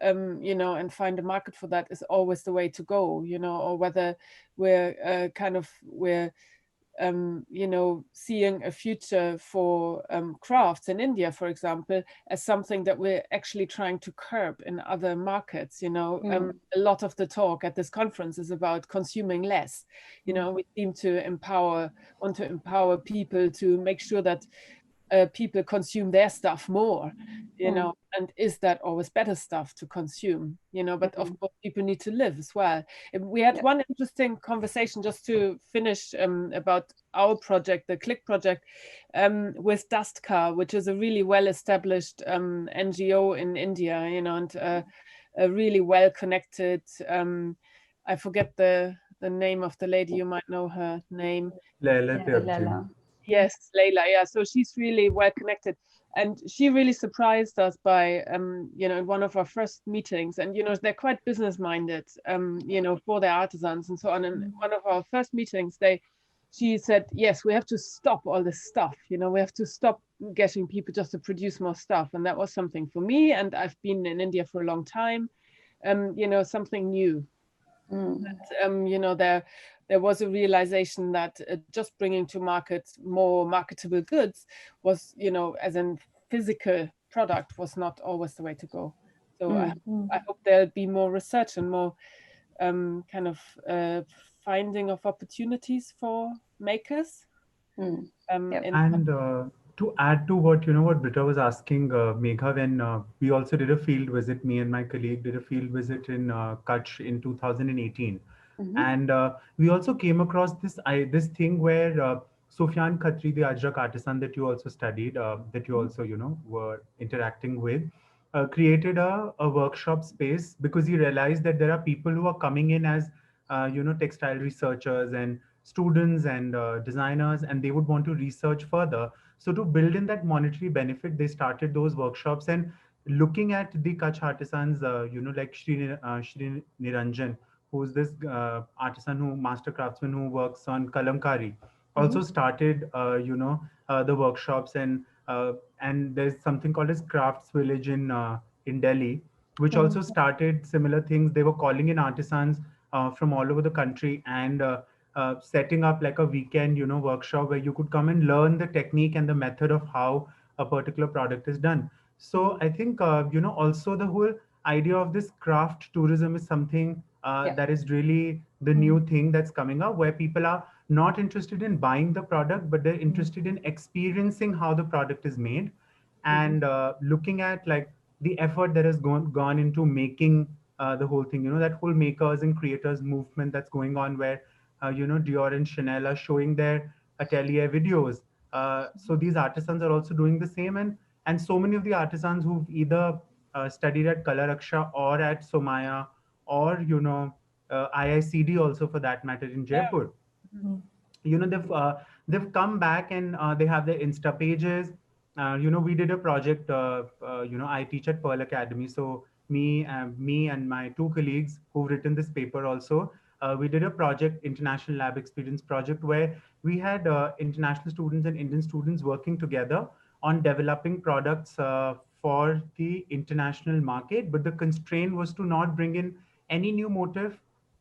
and find a market for that is always the way to go, or whether we're seeing a future for crafts in India, for example, as something that we're actually trying to curb in other markets. A lot of the talk at this conference is about consuming less. We seem to want to empower people to make sure that people consume their stuff more, and is that always better stuff to consume, but of course people need to live as well. We had one interesting conversation, just to finish, about our project, the Click project, with Dust Car, which is a really well-established NGO in India, and a really well-connected, I forget the name of the lady, you might know her name. Leila. Yes, Leila. Yeah, so she's really well connected, and she really surprised us by, in one of our first meetings, and they're quite business minded, for their artisans and so on. And one of our first meetings, she said, yes, we have to stop all this stuff. We have to stop getting people just to produce more stuff, and that was something for me. And I've been in India for a long time, something new. That, there was a realization that just bringing to market more marketable goods was, as a physical product, was not always the way to go. So I hope there'll be more research and more finding of opportunities for makers. And to add to what what Britta was asking, Megha, when we also did a field visit, me and my colleague did a field visit in Kutch in 2018. And we also came across this thing where Sufyan Khatri, the Ajrak artisan that you also studied, that you also were interacting with, created a workshop space, because he realized that there are people who are coming in as textile researchers and students and designers, and they would want to research further. So to build in that monetary benefit, they started those workshops. And looking at the Kutch artisans, like Shri Niranjan, who's this artisan, master craftsman who works on kalamkari, also started the workshops. And there's something called as Crafts Village in Delhi, which also started similar things. They were calling in artisans from all over the country, and setting up like a weekend workshop where you could come and learn the technique and the method of how a particular product is done. So I think also the whole idea of this craft tourism is something that is really the new thing that's coming up, where people are not interested in buying the product, but they're interested in experiencing how the product is made, and looking at like the effort that has gone into making the whole thing. That whole makers and creators movement that's going on, where Dior and Chanel are showing their atelier videos. So these artisans are also doing the same, and so many of the artisans who've either studied at Kala Raksha or at Somaya, or IICD also, for that matter, in Jaipur. They've come back, and they have their Insta pages. We did a project. I teach at Pearl Academy, so me and my two colleagues who've written this paper also, we did a project, International Lab Experience project, where we had international students and Indian students working together on developing products for the international market. But the constraint was to not bring in any new motif,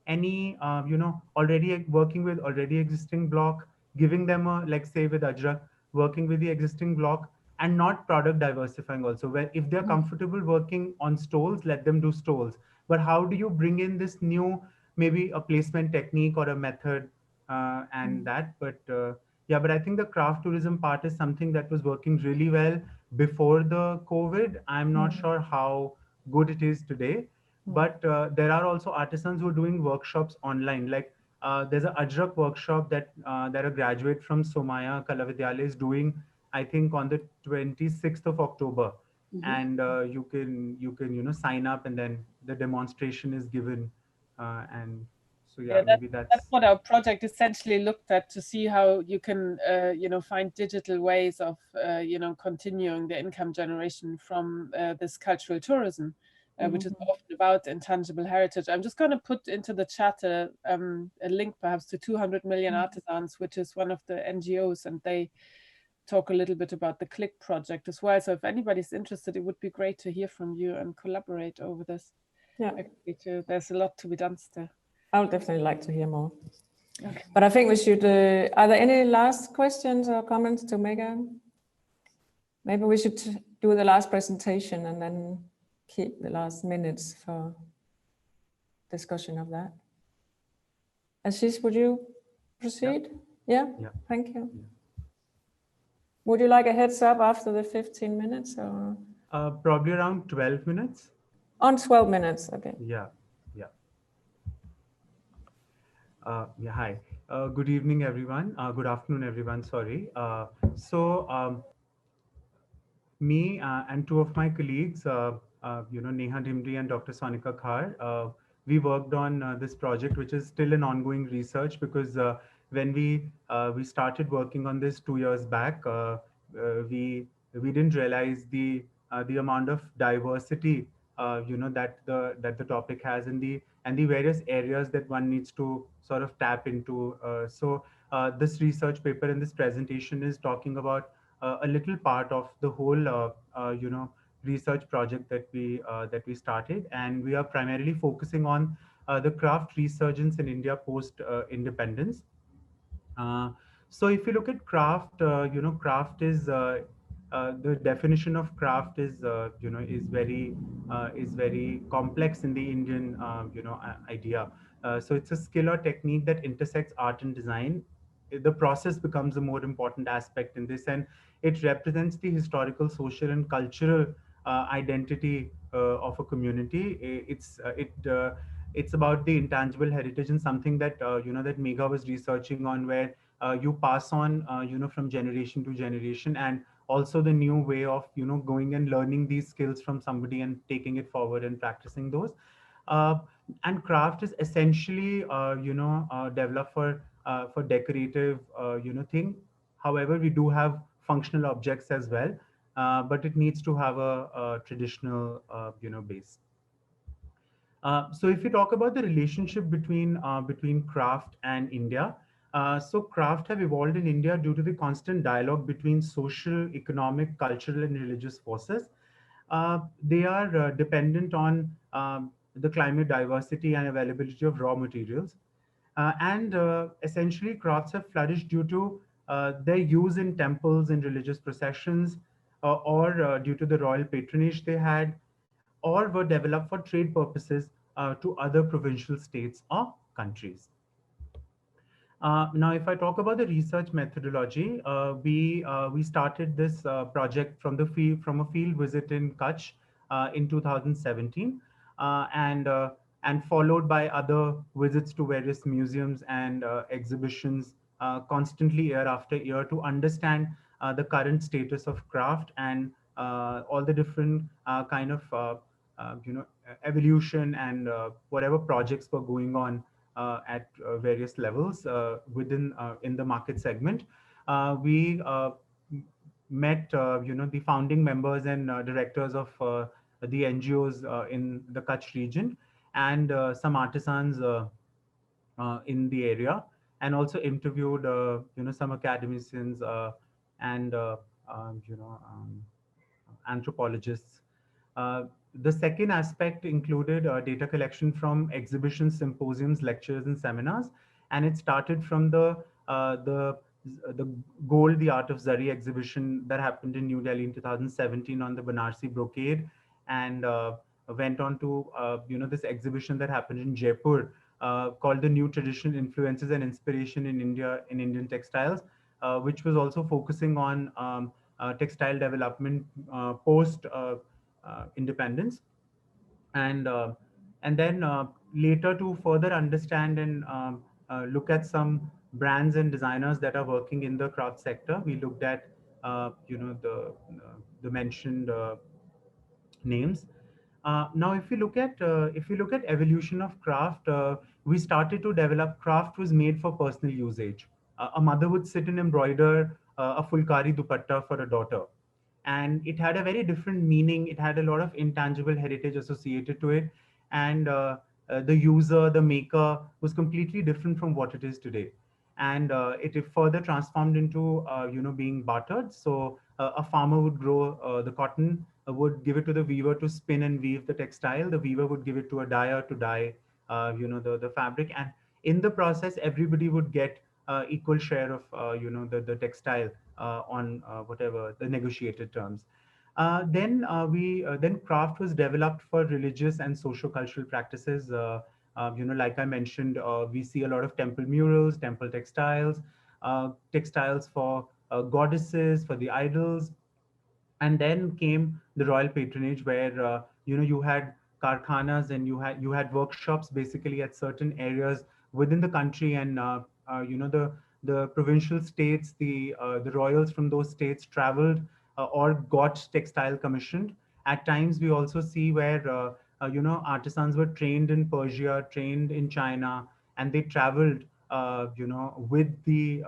any already working with already existing block, giving them a, like say with Ajrak, working with the existing block, and not product diversifying also, where if they're comfortable working on stoles, let them do stoles. But how do you bring in this new, maybe a placement technique or a method, and that. But yeah, but I think the craft tourism part is something that was working really well before the COVID. I'm not sure how good it is today. But there are also artisans who are doing workshops online. Like there's a Ajrak workshop that a graduate from Somaya Kala Vidyalaya is doing, I think on the 26th of October. And you can sign up, and then the demonstration is given. And yeah, maybe that's what our project essentially looked at, to see how you can, find digital ways of, continuing the income generation from this cultural tourism, which is often about intangible heritage. I'm just going to put into the chat a link perhaps to 200 Million Artisans, which is one of the NGOs, and they talk a little bit about the Click project as well. So if anybody's interested, it would be great to hear from you and collaborate over this. Yeah, there's a lot to be done still. I would definitely like to hear more. Okay. But I think we should, are there any last questions or comments to make? Maybe we should do the last presentation and then keep the last minutes for discussion of that. Ashish, would you proceed? Yeah? Thank you. Would you like a heads up after the 15 minutes or? Probably around 12 minutes. On 12 minutes, okay. Yeah. Hi. Good evening, everyone. Good afternoon, everyone. Sorry. Me and two of my colleagues, Neha Dimri and Dr. Sonika Khar, we worked on this project, which is still an ongoing research, because when we started working on this 2 years back, we didn't realize the amount of diversity that the topic has, and the various areas that one needs to sort of tap into. This research paper and this presentation is talking about a little part of the whole research project that we started, and we are primarily focusing on the craft resurgence in India post independence. So if you look at craft, craft is the definition of craft is is very complex in the Indian idea. So it's a skill or technique that intersects art and design. The process becomes a more important aspect in this, and it represents the historical, social, and cultural identity of a community. It's about the intangible heritage, and something that that Megha was researching on, where you pass on from generation to generation, and also the new way of going and learning these skills from somebody and taking it forward and practicing those. And craft is essentially developed for decorative thing. However, we do have functional objects as well, but it needs to have a traditional base. So if you talk about the relationship between craft and India, so craft have evolved in India due to the constant dialogue between social, economic, cultural, and religious forces. They are dependent on the climate diversity and availability of raw materials. And essentially, crafts have flourished due to their use in temples and religious processions, or due to the royal patronage they had, or were developed for trade purposes to other provincial states or countries. Now, if I talk about the research methodology, we started this project from a field visit in Kutch in 2017, and followed by other visits to various museums and exhibitions constantly year after year, to understand the current status of craft and all the different kind of evolution and whatever projects were going on at various levels within in the market segment. We met the founding members and directors of the NGOs in the Kutch region, and some artisans in the area, and also interviewed some academicians and anthropologists. The second aspect included data collection from exhibitions, symposiums, lectures, and seminars, and it started from the Gold, the Art of Zari exhibition that happened in New Delhi in 2017 on the Banarsi brocade, and went on to this exhibition that happened in Jaipur called the New Traditional Influences and Inspiration in India in Indian Textiles, which was also focusing on textile development post independence, and then later, to further understand and look at some brands and designers that are working in the craft sector, we looked at the mentioned names. Now, if you look at evolution of craft, we started to develop craft was made for personal usage. A mother would sit and embroider a fulkari dupatta for a daughter, and it had a very different meaning. It had a lot of intangible heritage associated to it, and the user, the maker, was completely different from what it is today. And it further transformed into being bartered. So a farmer would grow the cotton, would give it to the weaver to spin and weave the textile. The weaver would give it to a dyer to dye the fabric, and in the process everybody would get equal share of the textile on whatever the negotiated terms. Then craft was developed for religious and socio-cultural practices. Like I mentioned, we see a lot of temple murals, temple textiles, textiles for goddesses, for the idols. And then came the royal patronage, where you had karkhanas, and you had workshops basically at certain areas within the country. And the provincial states, the royals from those states traveled or got textile commissioned. At times we also see where artisans were trained in Persia, trained in China, and they traveled with the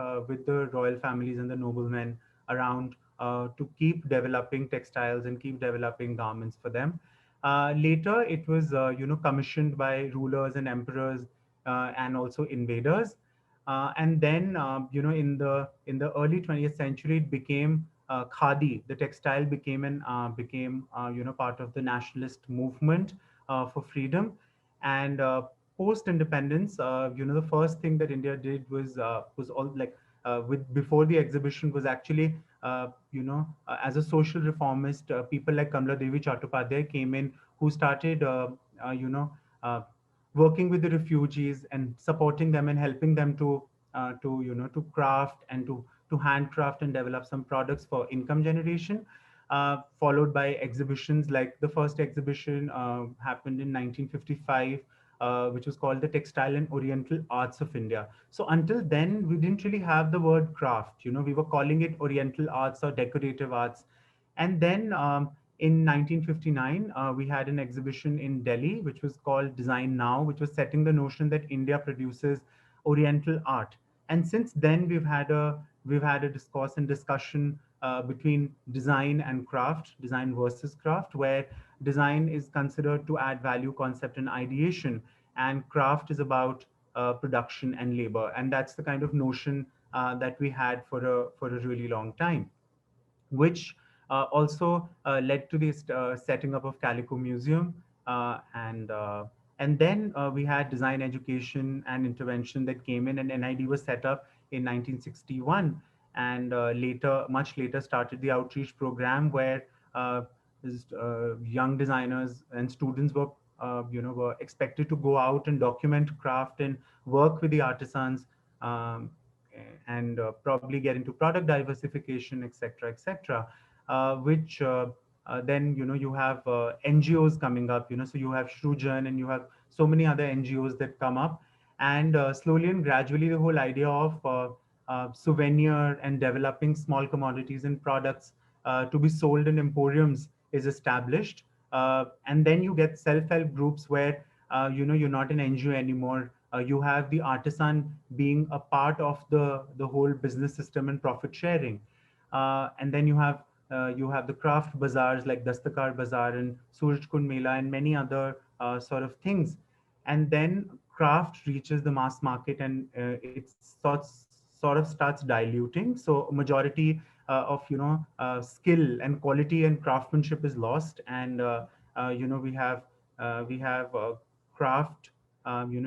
royal families and the noblemen around to keep developing textiles and keep developing garments for them. Later, it was commissioned by rulers and emperors and also invaders. And then in the early 20th century, it became khadi. The textile became part of the nationalist movement for freedom. And post independence, the first thing that India did was all like with before the exhibition was actually as a social reformist, people like Kamla Devi Chattopadhyay came in, who started, uh, working with the refugees and supporting them and helping them to craft and to handcraft and develop some products for income generation. Followed by exhibitions, like the first exhibition happened in 1955, which was called the Textile and Oriental Arts of India. So until then, we didn't really have the word craft. We were calling it Oriental arts or decorative arts. And then in 1959, we had an exhibition in Delhi, which was called Design Now, which was setting the notion that India produces Oriental art. And since then, we've had a discourse and discussion between design and craft, design versus craft, where design is considered to add value, concept, and ideation, and craft is about production and labor. And that's the kind of notion that we had for a really long time, which also led to this setting up of Calico Museum. And then we had design education and intervention that came in, and NID was set up in 1961. And much later, started the outreach program, where young designers and students were expected to go out and document craft and work with the artisans, um, and probably get into product diversification, etc., etc. Which then you have NGOs coming up. So you have Shrujan, and you have so many other NGOs that come up, and slowly and gradually the whole idea of souvenir and developing small commodities and products to be sold in emporiums is established. And then you get self-help groups where you're not an NGO anymore. You have the artisan being a part of the whole business system and profit sharing. And then you have the craft bazaars like Dastakar Bazaar and Suraj Kund Mela and many other sort of things. And then craft reaches the mass market, and it sort of starts diluting. So majority of skill and quality and craftsmanship is lost, and we have craft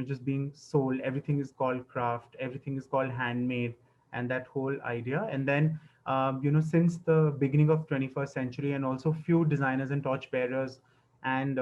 just being sold. Everything is called craft, everything is called handmade, and that whole idea. And then since the beginning of 21st century, and also few designers and torch bearers and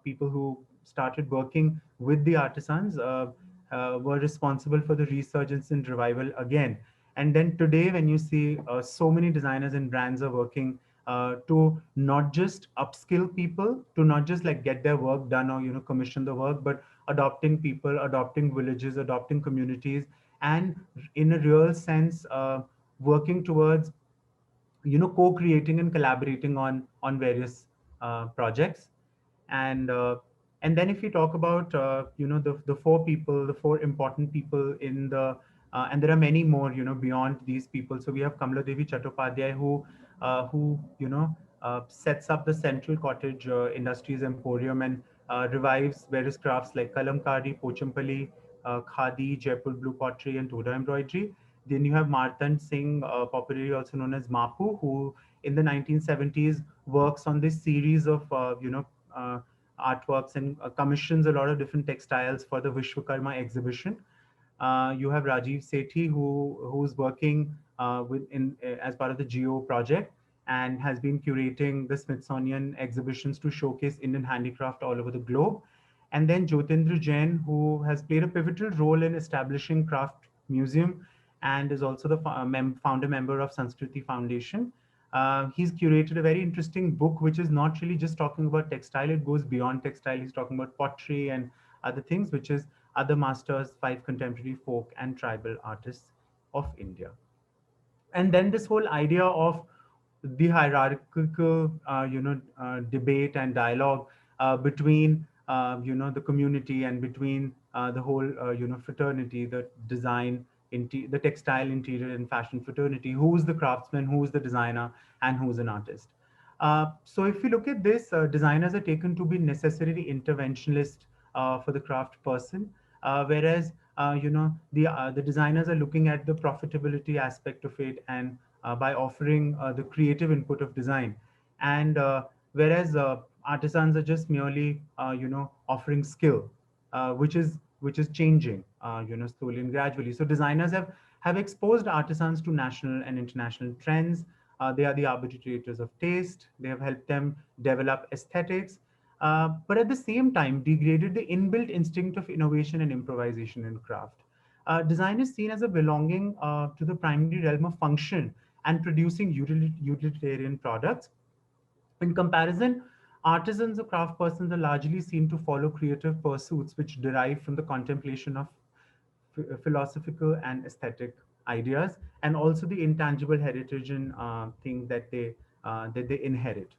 people who started working with the artisans were responsible for the resurgence and revival again. And then today, when you see so many designers and brands are working to not just upskill people, to not just like get their work done or commission the work, but adopting people, adopting villages, adopting communities, and in a real sense working towards co-creating and collaborating on various projects. And then if we talk about the four important people in the and there are many more beyond these people. So we have Kamala Devi Chattopadhyay, who sets up the Central Cottage Industries Emporium and revives various crafts like kalamkari, pochampally, khadi, Jaipur blue pottery, and Toda embroidery. Then you have Martan Singh, popularly also known as Mapu, who in the 1970s works on this series of artworks and commissions a lot of different textiles for the Vishwakarma exhibition. You have Rajiv Sethi, who's working as part of the Geo project and has been curating the Smithsonian exhibitions to showcase Indian handicraft all over the globe. And then Jyotindra Jain, who has played a pivotal role in establishing Craft Museum and is also the founder member of Sanskriti Foundation. He's curated a very interesting book, which is not really just talking about textile. It goes beyond textile. He's talking about pottery and other things, which is Other Masters, 5 Contemporary Folk and Tribal Artists of India. And then this whole idea of the hierarchical, debate and dialogue between, the community and between the whole, fraternity, the design, the textile, interior and fashion fraternity, who's the craftsman, who's the designer, and who's an artist. So if you look at this, designers are taken to be necessarily interventionist for the craft person, whereas the designers are looking at the profitability aspect of it and by offering the creative input of design, and whereas artisans are just merely offering skill, which is changing slowly and gradually. So designers have exposed artisans to national and international trends. They are the arbitrators of taste. They have helped them develop aesthetics, but at the same time degraded the inbuilt instinct of innovation and improvisation in craft. Design is seen as a belonging to the primary realm of function and producing utilitarian products. In comparison, artisans or craft persons are largely seen to follow creative pursuits which derive from the contemplation of philosophical and aesthetic ideas, and also the intangible heritage and things that they inherit.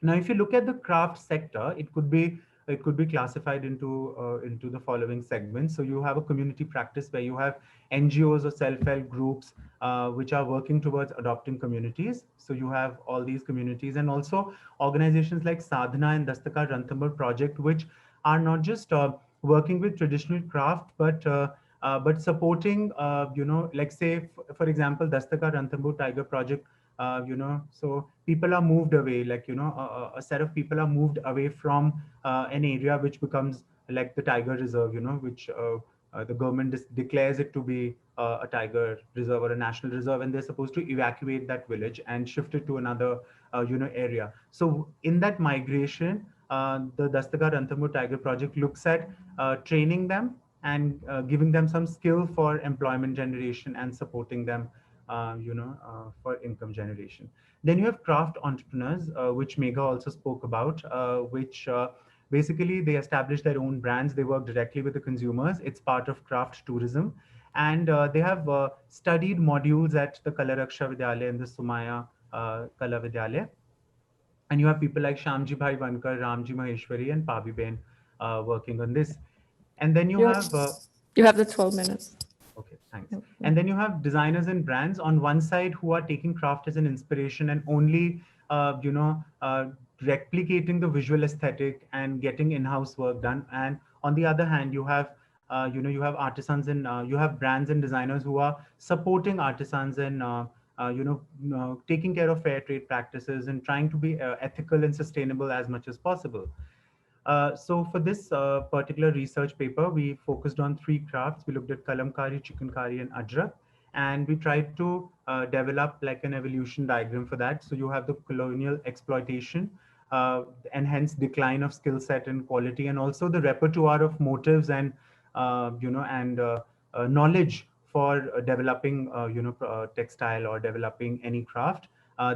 Now, if you look at the craft sector, it could be classified into the following segments. So you have a community practice where you have NGOs or self-help groups which are working towards adopting communities. So you have all these communities, and also organizations like Sadhana and Dastakar Ranthambore project, which are not just working with traditional craft, but supporting, like say, for example, Dastakar Ranthambore Tiger Project. So people are moved away, like a set of people are moved away from an area which becomes like the tiger reserve, which the government declares it to be a tiger reserve or a national reserve, and they're supposed to evacuate that village and shift it to another area. So in that migration, the Dastakar Ranthambore Tiger Project looks at training them and giving them some skill for employment generation and supporting them for income generation. Then you have craft entrepreneurs, which Megha also spoke about, which basically they establish their own brands. They work directly with the consumers. It's part of craft tourism. And they have studied modules at the Kala Raksha Vidyalaya and the Sumaya Kala Vidyalaya. And you have people like Shamji Bhai Vankar, Ramji Maheshwari, and Pabi Ben working on this. And then you have... you have the 12 minutes. Okay, thanks. And then you have designers and brands on one side who are taking craft as an inspiration and only, replicating the visual aesthetic and getting in-house work done. And on the other hand, you have, you have artisans and you have brands and designers who are supporting artisans and, taking care of fair trade practices and trying to be ethical and sustainable as much as possible. So for this particular research paper, we focused on 3 crafts. We looked at kalamkari, chikankari, and ajrak, and we tried to develop like an evolution diagram for that. So you have the colonial exploitation and hence decline of skill set and quality, and also the repertoire of motives and knowledge for developing textile or developing any craft.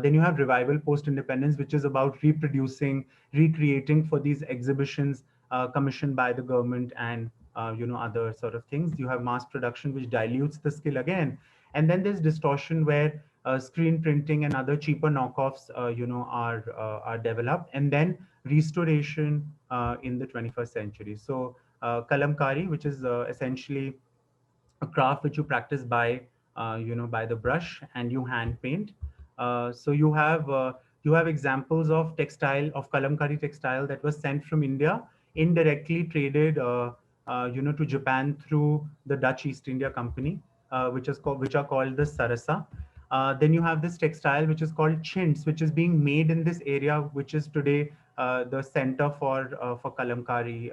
Then you have revival post-independence, which is about reproducing, recreating for these exhibitions commissioned by the government and other sort of things. You have mass production, which dilutes the skill again. And then there's distortion where screen printing and other cheaper knockoffs are developed. And then restoration in the 21st century. So kalamkari, which is essentially a craft which you practice by by the brush, and you hand paint. So you have examples of textile, of kalamkari textile that was sent from India, indirectly traded to Japan through the Dutch East India Company, which are called the sarasa. Then you have this textile which is called chintz, which is being made in this area, which is today the center for kalamkari,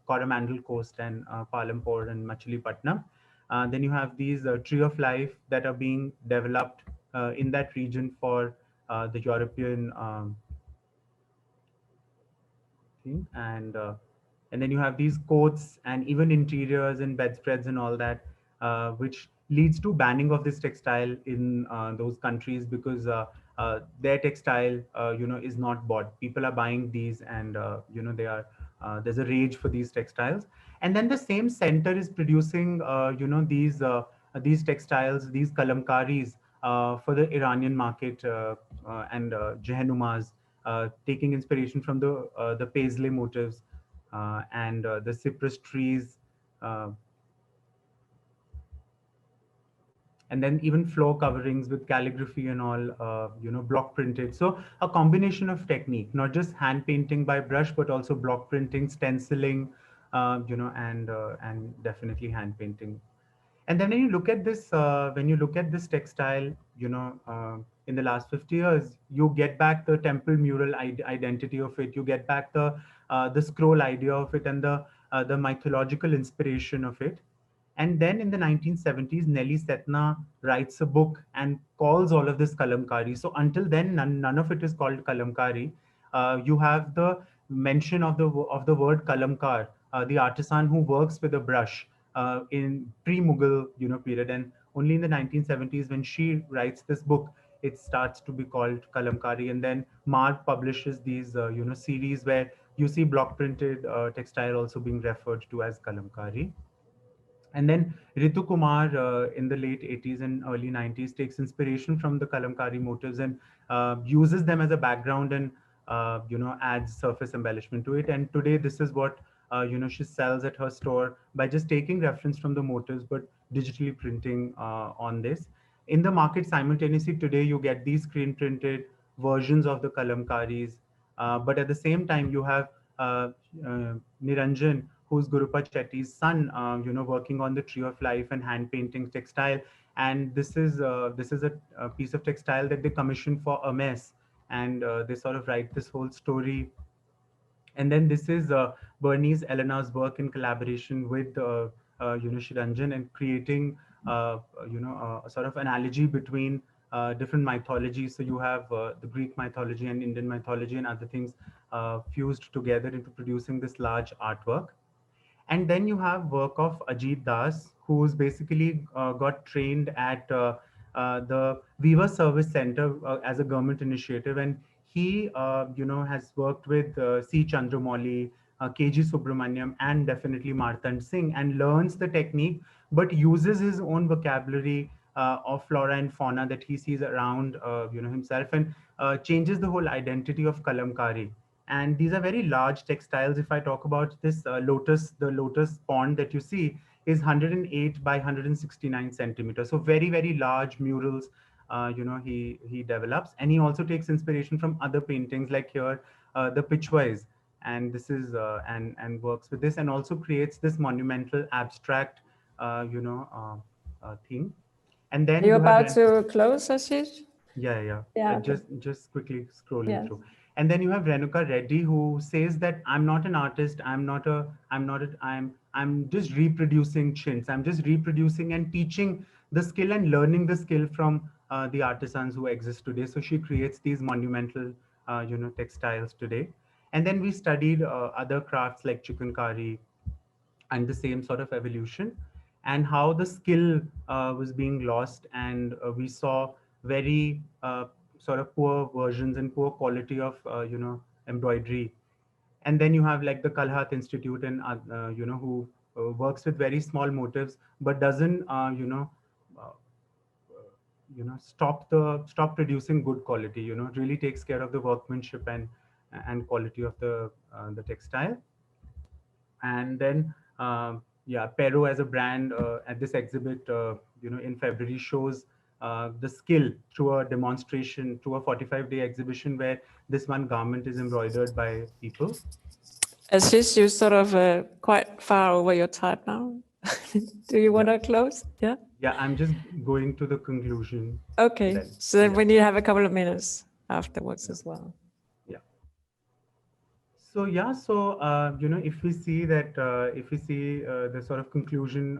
Coromandel Coast and Palampur and Machilipatnam. Then you have these tree of life that are being developed in that region for the European thing, and then you have these coats and even interiors and bedspreads and all that, which leads to banning of this textile in those countries, because their textile is not bought. People are buying these, and they are there's a rage for these textiles. And then the same center is producing these textiles, these kalamkaris, for the Iranian market, and Jehanumas, taking inspiration from the paisley motifs, and the cypress trees, uh, and then even floor coverings with calligraphy and all, block printed. So a combination of technique, not just hand painting by brush, but also block printing, stenciling, and definitely hand painting. And then when you look at this textile, in the last 50 years, you get back the temple mural identity of it. You get back the scroll idea of it, and the mythological inspiration of it. And then in the 1970s, Nelly Setna writes a book and calls all of this kalamkari. So until then, none of it is called kalamkari. You have the mention of the word kalamkar, the artisan who works with a brush, in pre-Mughal period, and only in the 1970s, when she writes this book, it starts to be called kalamkari. And then Mark publishes these series where you see block printed textile also being referred to as kalamkari. And then Ritu Kumar, in the late 80s and early 90s, takes inspiration from the kalamkari motifs and uses them as a background, and adds surface embellishment to it. And today, this is what she sells at her store, by just taking reference from the motifs but digitally printing on this. In the market simultaneously today, you get these screen printed versions of the kalamkaris, but at the same time, you have Niranjan, who's Gurupa Chetty's son, working on the Tree of Life and hand painting textile. And this is a piece of textile that they commissioned for a mess, and they sort of write this whole story. And then this is Bernice Eleanor's work in collaboration with Shiranjan, and creating a sort of analogy between different mythologies. So you have the Greek mythology and Indian mythology and other things fused together into producing this large artwork. And then you have work of Ajit Das, who's basically got trained at the Weaver Service Center as a government initiative, and he has worked with C. Chandramouli, KG Subramaniam, and definitely Martand Singh, and learns the technique, but uses his own vocabulary of flora and fauna that he sees around himself, and changes the whole identity of kalamkari. And these are very large textiles. If I talk about this the lotus pond that you see is 108 by 169 centimeters. So very, very large murals, he develops. And he also takes inspiration from other paintings, like here, the Pitchwise. And this is, and works with this, and also creates this monumental abstract, theme. And then you're about to close, Ashish? Yeah. Okay. Just quickly scrolling through. And then you have Renuka Reddy, who says that I'm not an artist. I'm just reproducing chintz. I'm just reproducing and teaching the skill and learning the skill from the artisans who exist today. So she creates these monumental, textiles today. And then we studied other crafts like chikankari, and the same sort of evolution, and how the skill was being lost, and we saw very sort of poor versions and poor quality of embroidery. And then you have like the Kalhat Institute, and who works with very small motifs, but doesn't uh, stop producing good quality, really takes care of the workmanship, and and quality of the textile. And then yeah, Pero as a brand at this exhibit in February shows the skill through a demonstration, through a 45-day exhibition where this one garment is embroidered by people. Ashish, you're sort of quite far over your time now. Do you want to close? Yeah. Yeah, I'm just going to the conclusion. Okay, then. so then when you have a couple of minutes afterwards as well. Yeah. So yeah, so if we see that, if we see the sort of conclusion,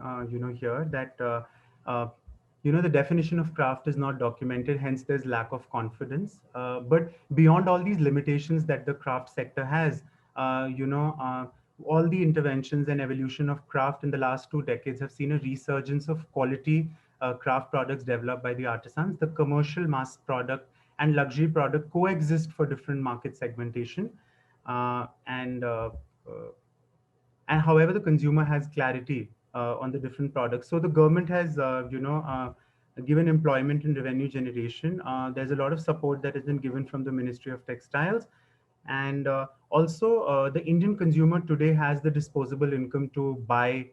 here that the definition of craft is not documented, hence there's lack of confidence. But beyond all these limitations that the craft sector has, all the interventions and evolution of craft in the last 2 decades have seen a resurgence of quality craft products developed by the artisans. The commercial mass product and luxury product coexist for different market segmentation. And however the consumer has clarity on the different products. So the government has given employment and revenue generation. There's a lot of support that has been given from the Ministry of Textiles, and also the Indian consumer today has the disposable income to buy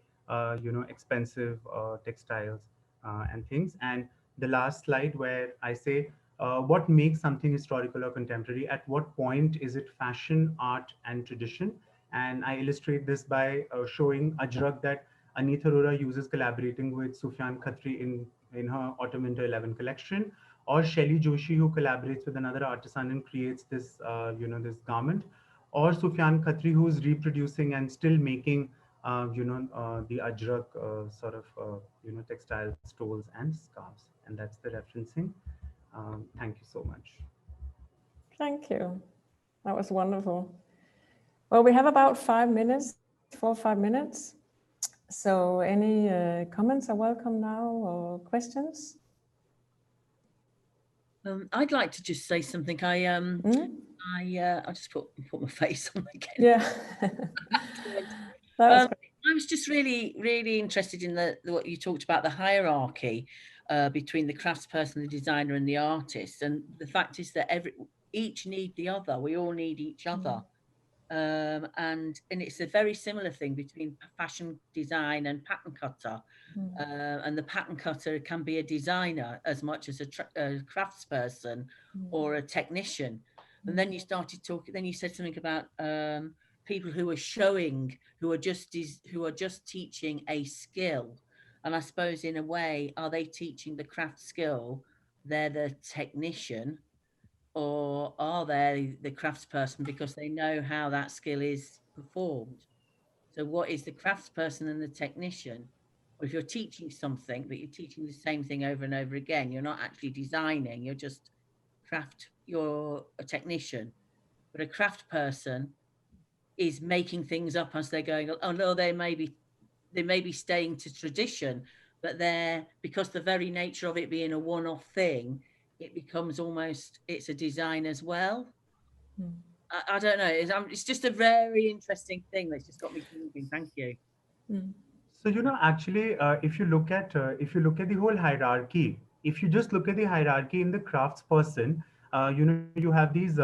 expensive textiles and things. And the last slide where I say what makes something historical or contemporary, at what point is it fashion, art and tradition. And I illustrate this by showing Ajrak that Anita Arora uses collaborating with Sufyan Khatri in her Autumn Winter 11 collection, or Shelly Joshi, who collaborates with another artisan and creates this this garment, or Sufyan Khatri, who's reproducing and still making the Ajrak sort of textile stoles and scarves. And that's the referencing. Thank you so much. Thank you. That was wonderful. Well, we have about 4 or 5 minutes. So any comments are welcome now, or questions? I'd like to just say something. I'll just put my face on again. Yeah. That was I was just really, really interested in what you talked about, the hierarchy between the craftsperson, the designer, and the artist. And the fact is that each need the other. We all need each other. And it's a very similar thing between fashion design and pattern cutter. And the pattern cutter can be a designer as much as a craftsperson or a technician. And then you started talking. Then you said something about people who are showing, who are just teaching a skill. And I suppose in a way, are they teaching the craft skill? They're the technician. Or are they the craftsperson because they know how that skill is performed? So what is the craftsperson and the technician? Well, if you're teaching something, but you're teaching the same thing over and over again, you're not actually designing, you're just you're a technician. But a craftsperson is making things up as they're going. Oh no, they may be staying to tradition, but because the very nature of it being a one-off thing, it becomes it's a design as well. I don't know. It's just a very interesting thing that's just got me thinking. Thank you. So actually, if you look at the whole hierarchy, if you just look at the hierarchy in the craftsperson, you have these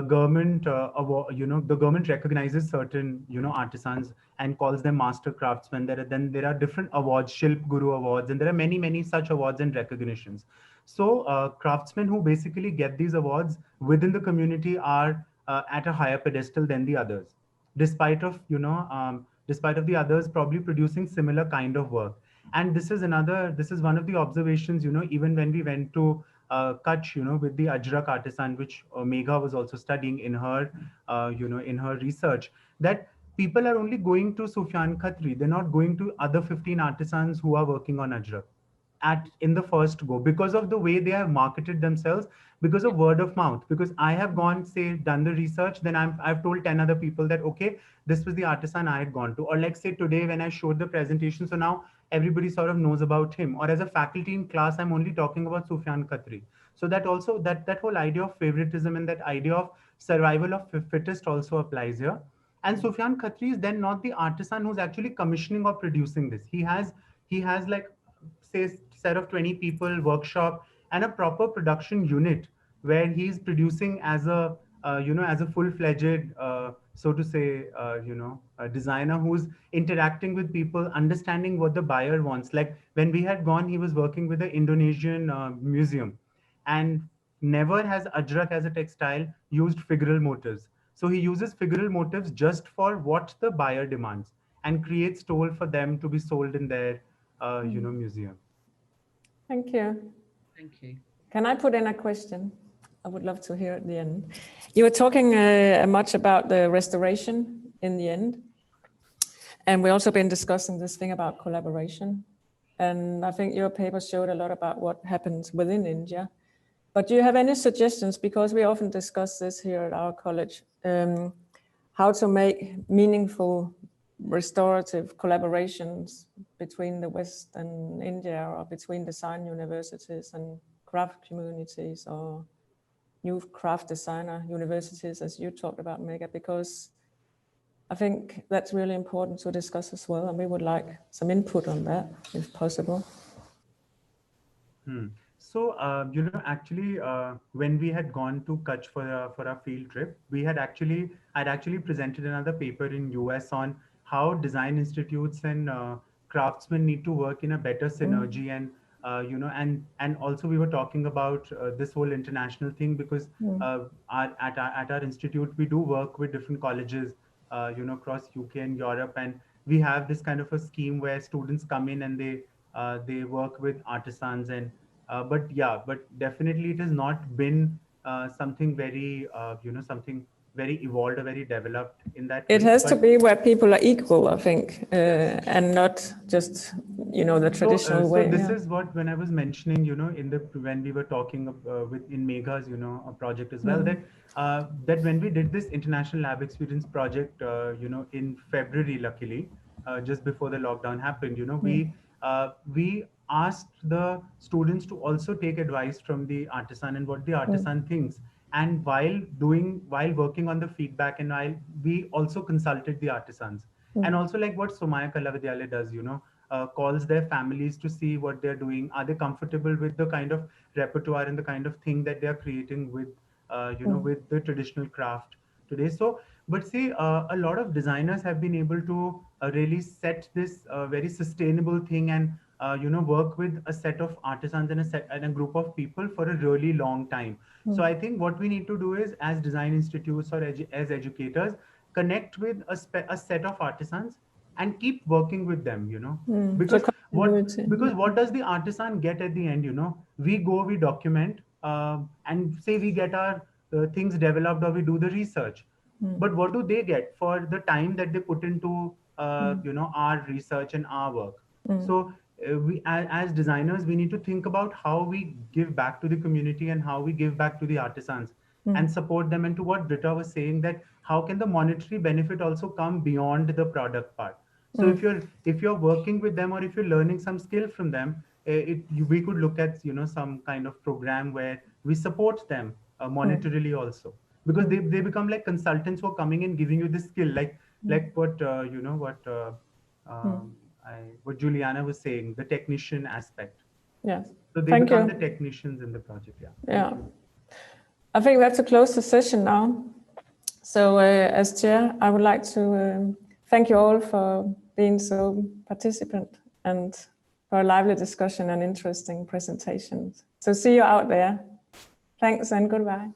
government the government recognizes certain artisans and calls them master craftsmen. There are different awards, Shilp Guru awards, and there are many such awards and recognitions. So craftsmen who basically get these awards within the community are at a higher pedestal than the others, despite of the others probably producing similar kind of work. And this is one of the observations, even when we went to Kutch, with the Ajrak artisan, which Megha was also studying in her, in her research, that people are only going to Sufyan Khatri. They're not going to other 15 artisans who are working on Ajrak in the first go, because of the way they have marketed themselves, because of word of mouth. Because I have gone, say, done the research, then I've told 10 other people that, okay, this was the artisan I had gone to. Or like, say, today when I showed the presentation, so now everybody sort of knows about him. Or as a faculty in class, I'm only talking about Sufyan Khatri. So that also, that whole idea of favoritism and that idea of survival of fittest also applies here. And Sufyan Khatri is then not the artisan who's actually commissioning or producing this. He has like, say, set of 20 people, workshop, and a proper production unit where he's producing as a as a full-fledged, so to say, a designer who's interacting with people, understanding what the buyer wants. Like when we had gone, he was working with the Indonesian museum, and never has Ajrak as a textile used figural motifs. So he uses figural motifs just for what the buyer demands and creates toll for them to be sold in their, museum. Thank you. Thank you. Can I put in a question? I would love to hear at the end. You were talking much about the restoration in the end. And we've also been discussing this thing about collaboration. And I think your paper showed a lot about what happens within India. But do you have any suggestions? Because we often discuss this here at our college, how to make meaningful restorative collaborations between the West and India, or between design universities and craft communities, or new craft designer universities, as you talked about, Megha, because I think that's really important to discuss as well, and we would like some input on that, if possible. So, actually, when we had gone to Kutch for our field trip, I'd actually presented another paper in US on how design institutes and craftsmen need to work in a better synergy, and and also we were talking about this whole international thing, because at our institute we do work with different colleges, across UK and Europe, and we have this kind of a scheme where students come in and they work with artisans, and but definitely it has not been something very something very evolved or very developed in that It way. has to be where people are equal, I think, and not just the traditional way. So this is what, when I was mentioning, when we were talking in Megha's a project as well, that when we did this international lab experience project in February, luckily just before the lockdown happened, we asked the students to also take advice from the artisan and what the artisan thinks. And while working on the feedback, and while we also consulted the artisans, and also like what Somaya Kalavidyalaya does, calls their families to see what they're doing. Are they comfortable with the kind of repertoire and the kind of thing that they're creating with, with the traditional craft today? So, but see, a lot of designers have been able to really set this very sustainable thing, and work with a set of artisans and a group of people for a really long time. So I think what we need to do is, as design institutes or as educators, connect with a set of artisans and keep working with them, because what does the artisan get at the end? We go, we document, and say we get our things developed, or we do the research. But what do they get for the time that they put into our research and our work? So we, as designers, we need to think about how we give back to the community and how we give back to the artisans and support them. And to what Britta was saying, that how can the monetary benefit also come beyond the product part? So if you're working with them, or if you're learning some skill from them, we could look at some kind of program where we support them monetarily also, because they become like consultants who are coming and giving you the skill, like what what Juliana was saying, the technician aspect. Yes. So they become the technicians in the project. Yeah. I think we have to close the session now. So as chair, I would like to thank you all for being so participant and for a lively discussion and interesting presentations. So see you out there. Thanks and goodbye.